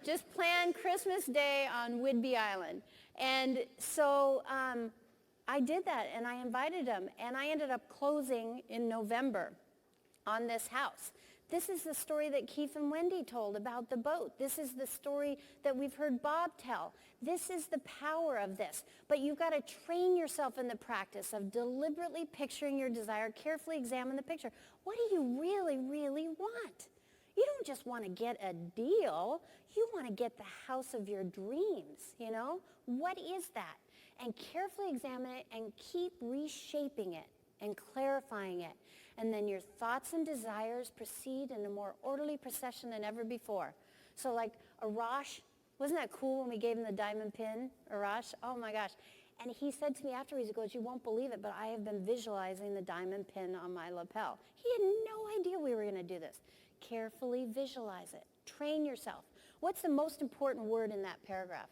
just plan Christmas Day on Whidbey Island. And so I did that, and I invited them, and I ended up closing in November on this house. This is the story that Keith and Wendy told about the boat. This is the story that we've heard Bob tell. This is the power of this. But you've got to train yourself in the practice of deliberately picturing your desire, carefully examine the picture. What do you really, really want? You don't just want to get a deal. You want to get the house of your dreams, you know? What is that? And carefully examine it and keep reshaping it and clarifying it. And then your thoughts and desires proceed in a more orderly procession than ever before. So like Arash, wasn't that cool when we gave him the diamond pin, Arash? Oh my gosh. And he said to me afterwards, he goes, you won't believe it, but I have been visualizing the diamond pin on my lapel. He had no idea we were going to do this. Carefully visualize it. Train yourself. What's the most important word in that paragraph?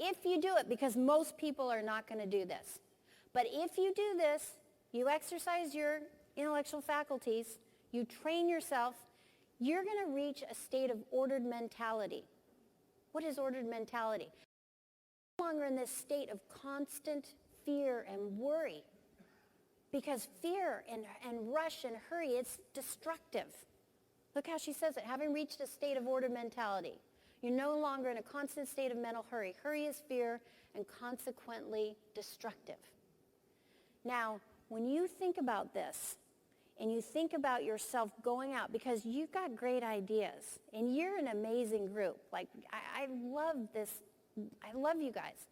If you do it, because most people are not going to do this. But if you do this, you exercise your intellectual faculties, you train yourself, you're going to reach a state of ordered mentality. What is ordered mentality? You're no longer in this state of constant fear and worry. Because fear and rush and hurry, it's destructive. Look how she says it, having reached a state of ordered mentality. You're no longer in a constant state of mental hurry. Hurry is fear and consequently destructive. Now, when you think about this, and you think about yourself going out, because you've got great ideas, and you're an amazing group. Like, I love this. I love you guys.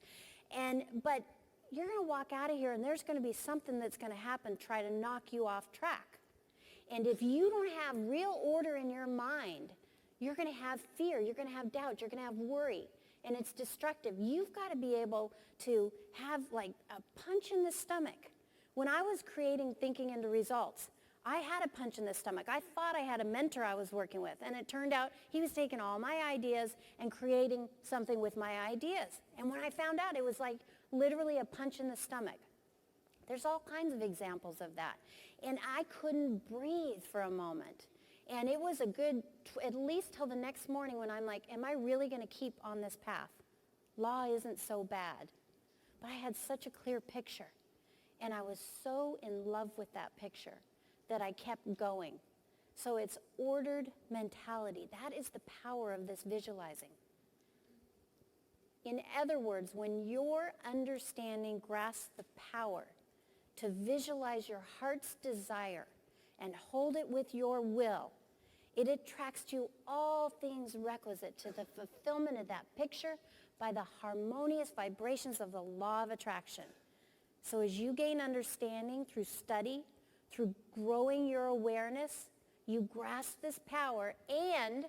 But you're going to walk out of here, and there's going to be something that's going to happen, try to knock you off track. And if you don't have real order in your mind, you're going to have fear, you're going to have doubt, you're going to have worry, and it's destructive. You've got to be able to have like a punch in the stomach. When I was creating Thinking into Results, I had a punch in the stomach. I thought I had a mentor I was working with, and it turned out he was taking all my ideas and creating something with my ideas. And when I found out, it was like literally a punch in the stomach. There's all kinds of examples of that. And I couldn't breathe for a moment. And it was a good, at least till the next morning when I'm like, am I really going to keep on this path? Law isn't so bad. But I had such a clear picture. And I was so in love with that picture that I kept going. So it's ordered mentality. That is the power of this visualizing. In other words, when your understanding grasps the power to visualize your heart's desire and hold it with your will, It attracts to you all things requisite to the fulfillment of that picture by the harmonious vibrations of the law of attraction. So as you gain understanding through study, through growing your awareness, you grasp this power and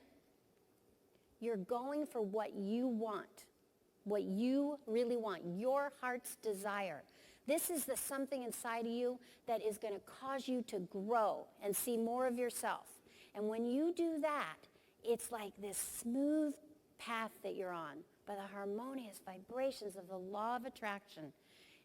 you're going for what you want, what you really want, your heart's desire. This is the something inside of you that is going to cause you to grow and see more of yourself. And when you do that, it's like this smooth path that you're on by the harmonious vibrations of the law of attraction.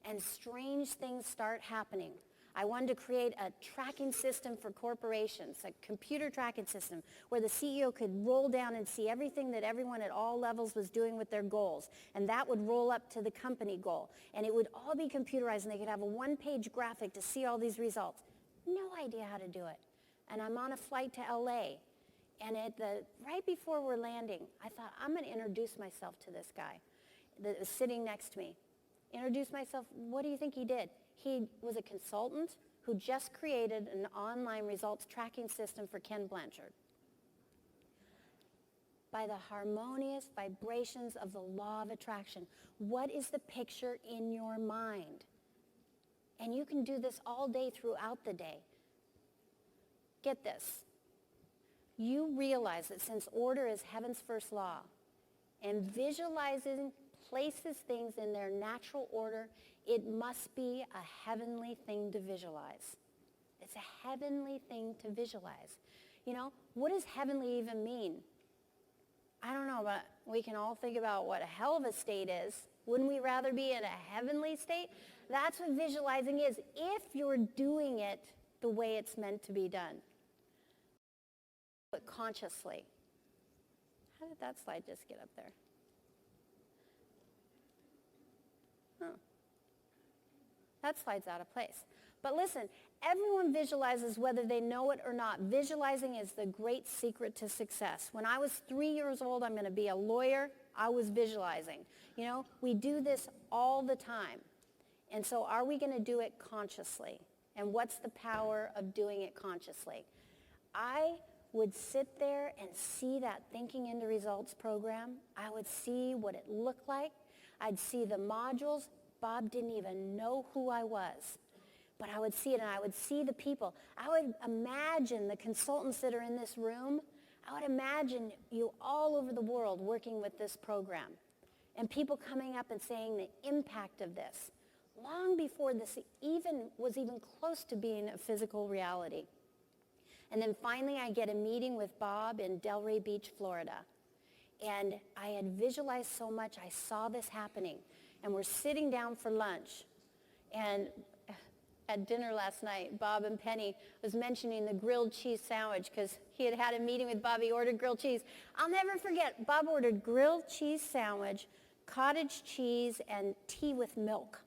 And strange things start happening. I wanted to create a tracking system for corporations, a computer tracking system where the CEO could roll down and see everything that everyone at all levels was doing with their goals. And that would roll up to the company goal. And it would all be computerized and they could have a one-page graphic to see all these results. No idea how to do it. And I'm on a flight to LA. And right before we're landing, I thought, I'm going to introduce myself to this guy that was sitting next to me. Introduce myself. What do you think he did? He was a consultant who just created an online results tracking system for Ken Blanchard. By the harmonious vibrations of the law of attraction. What is the picture in your mind? And you can do this all day throughout the day. Get this. You realize that since order is heaven's first law, and visualizing places things in their natural order, it must be a heavenly thing to visualize. It's a heavenly thing to visualize. You know, what does heavenly even mean? I don't know, but we can all think about what a hell of a state is. Wouldn't we rather be in a heavenly state? That's what visualizing is, if you're doing it the way it's meant to be done. But consciously. How did that slide just get up there? Oh. That slide's out of place. But listen, everyone visualizes whether they know it or not. Visualizing is the great secret to success. When I was 3 years old, I'm going to be a lawyer, I was visualizing. You know, we do this all the time. And so are we going to do it consciously? And what's the power of doing it consciously? I would sit there and see that Thinking into Results program. I would see what it looked like. I'd see the modules. Bob didn't even know who I was. But I would see it, and I would see the people. I would imagine the consultants that are in this room. I would imagine you all over the world working with this program. And people coming up and saying the impact of this, long before this was even close to being a physical reality. And then finally I get a meeting with Bob in Delray Beach, Florida. And I had visualized so much, I saw this happening. And we're sitting down for lunch. And at dinner last night, Bob and Penny was mentioning the grilled cheese sandwich because he had had a meeting with Bob. He ordered grilled cheese. I'll never forget, Bob ordered grilled cheese sandwich, cottage cheese, and tea with milk.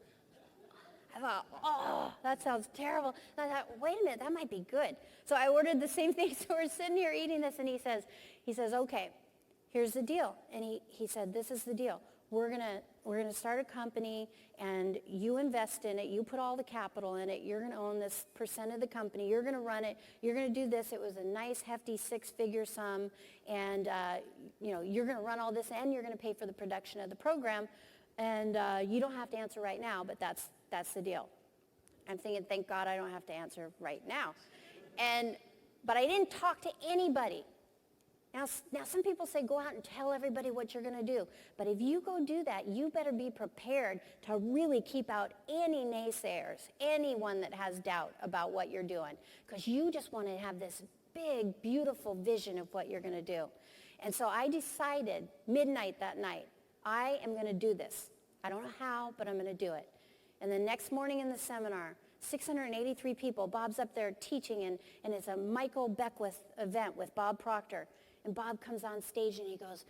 I thought, oh, that sounds terrible. And I thought, wait a minute, that might be good. So I ordered the same thing. So we're sitting here eating this, and he says, okay, here's the deal. And he said, this is the deal. We're gonna start a company, and you invest in it. You put all the capital in it. You're gonna own this % of the company. You're gonna run it. You're gonna do this. It was a nice, hefty 6-figure sum, and you're gonna run all this, and you're gonna pay for the production of the program. And you don't have to answer right now, but that's the deal. I'm thinking, thank God I don't have to answer right now. But I didn't talk to anybody. Now, some people say, go out and tell everybody what you're going to do. But if you go do that, you better be prepared to really keep out any naysayers, anyone that has doubt about what you're doing. Because you just want to have this big, beautiful vision of what you're going to do. And so I decided midnight that night, I am going to do this. I don't know how, but I'm going to do it. And the next morning in the seminar, 683 people, Bob's up there teaching, and it's a Michael Beckwith event with Bob Proctor. And Bob comes on stage and he goes,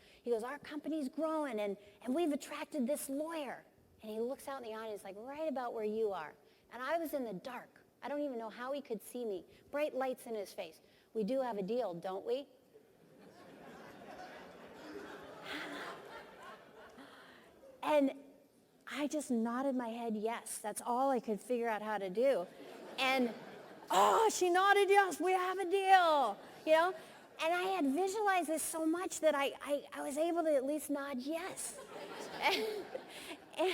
our company's growing, and we've attracted this lawyer. And he looks out in the audience like right about where you are. And I was in the dark. I don't even know how he could see me. Bright lights in his face. We do have a deal, don't we? And I just nodded my head yes. That's all I could figure out how to do. And, she nodded yes, we have a deal, And I had visualized this so much that I was able to at least nod yes. and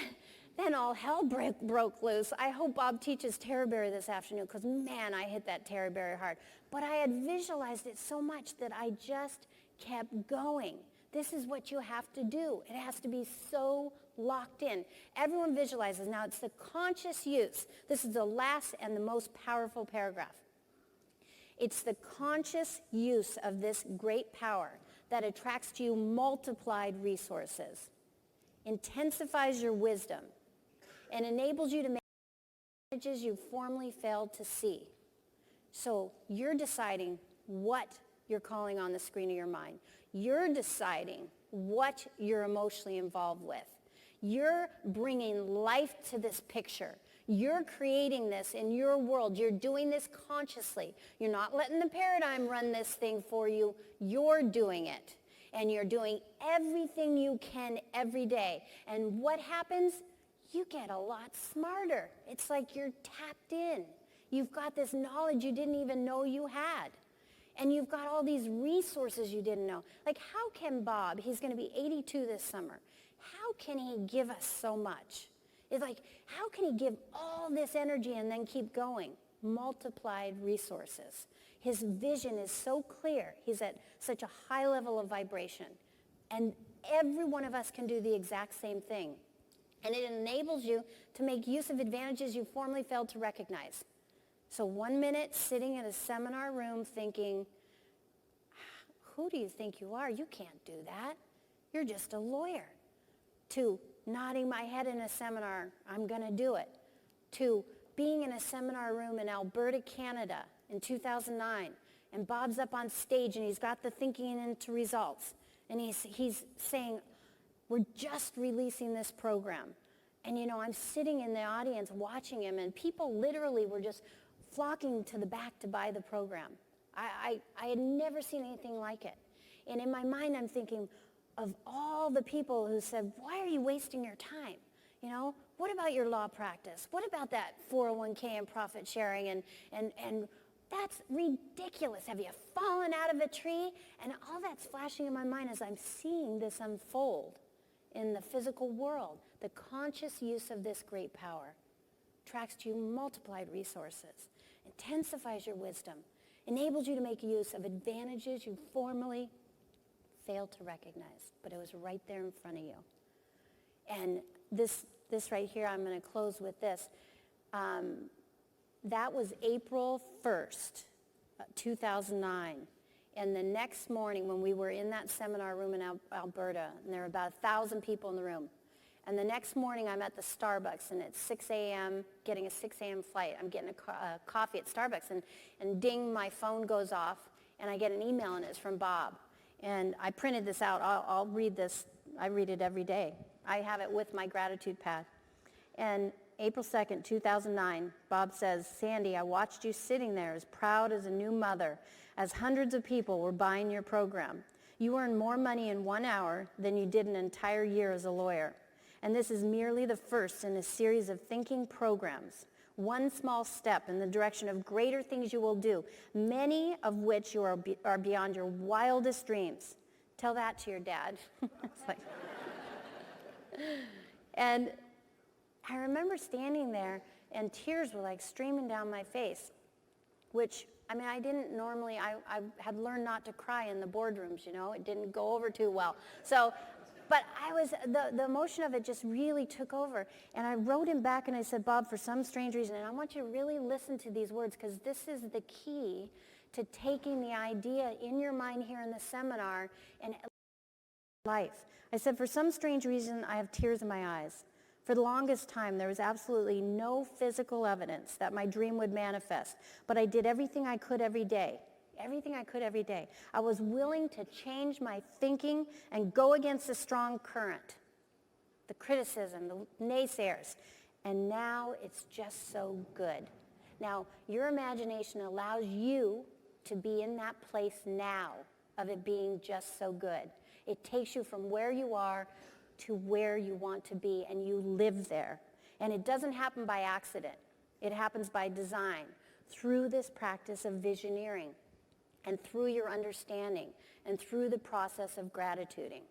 then all hell broke loose. I hope Bob teaches Terraberry this afternoon because, man, I hit that Terraberry hard. But I had visualized it so much that I just kept going. This is what you have to do. It has to be so locked in. Everyone visualizes. Now, it's the conscious use. This is the last and the most powerful paragraph. It's the conscious use of this great power that attracts to you multiplied resources, intensifies your wisdom, and enables you to make advantages you formerly failed to see. So you're deciding what you're calling on the screen of your mind. You're deciding what you're emotionally involved with. You're bringing life to this picture. You're creating this in your world. You're doing this consciously. You're not letting the paradigm run this thing for you. You're doing it. And you're doing everything you can every day. And what happens? You get a lot smarter. It's like you're tapped in. You've got this knowledge you didn't even know you had. And you've got all these resources you didn't know. Like, how can Bob, he's going to be 82 this summer, how can he give us so much? It's like, how can he give all this energy and then keep going? Multiplied resources. His vision is so clear. He's at such a high level of vibration. And every one of us can do the exact same thing. And it enables you to make use of advantages you formerly failed to recognize. So 1 minute sitting in a seminar room thinking, who do you think you are? You can't do that. You're just a lawyer. To nodding my head in a seminar, I'm going to do it. To being in a seminar room in Alberta, Canada in 2009, and Bob's up on stage and he's got the thinking into results. And he's saying, we're just releasing this program. And you know, I'm sitting in the audience watching him, and people literally were just flocking to the back to buy the program. I had never seen anything like it. And in my mind, I'm thinking of all the people who said, why are you wasting your time? You know, what about your law practice? What about that 401k and profit sharing? And that's ridiculous. Have you fallen out of a tree? And all that's flashing in my mind as I'm seeing this unfold in the physical world. The conscious use of this great power attracts to you multiplied resources, intensifies your wisdom, enables you to make use of advantages you formerly failed to recognize, but it was right there in front of you. And this right here, I'm going to close with this. That was April 1st, 2009. And the next morning when we were in that seminar room in Alberta, and there were about 1,000 people in the room, and the next morning I'm at the Starbucks, and it's 6 a.m., getting a 6 a.m. flight. I'm getting a coffee at Starbucks, and ding, my phone goes off, and I get an email, and it's from Bob. And I printed this out. I'll read this. I read it every day. I have it with my gratitude pad. And April 2nd, 2009, Bob says, Sandy, I watched you sitting there as proud as a new mother as hundreds of people were buying your program. You earned more money in 1 hour than you did an entire year as a lawyer. And this is merely the first in a series of thinking programs. One small step in the direction of greater things you will do, many of which are beyond your wildest dreams. Tell that to your dad. It's like, and I remember standing there and tears were like streaming down my face, which, I mean, I didn't normally, I had learned not to cry in the boardrooms, you know, it didn't go over too well. So, but the emotion of it just really took over. And I wrote him back and I said, Bob, for some strange reason, and I want you to really listen to these words because this is the key to taking the idea in your mind here in the seminar and life. I said, for some strange reason, I have tears in my eyes. For the longest time, there was absolutely no physical evidence that my dream would manifest, but I did everything I could every day. Everything I could every day. I was willing to change my thinking and go against the strong current, the criticism, the naysayers, and now it's just so good. Now, your imagination allows you to be in that place now of it being just so good. It takes you from where you are to where you want to be, and you live there. And it doesn't happen by accident. It happens by design through this practice of visioneering. and through your understanding and through the process of gratituding.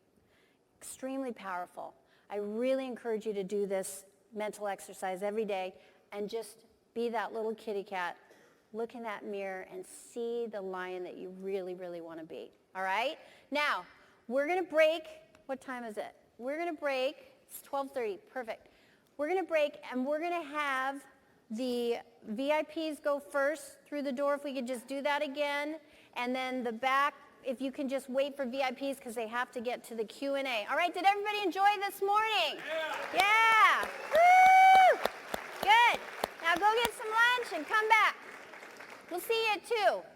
Extremely powerful. I really encourage you to do this mental exercise every day and just be that little kitty cat. Look in that mirror and see the lion that you really, really want to be. All right? Now, we're going to break. What time is it? We're going to break. It's 12:30. Perfect. We're going to break, and we're going to have the VIPs go first through the door, if we could just do that again. And then the back, if you can just wait for VIPs because they have to get to the Q&A. All right, did everybody enjoy this morning? Yeah. Woo! Good. Now go get some lunch and come back. We'll see you at 2.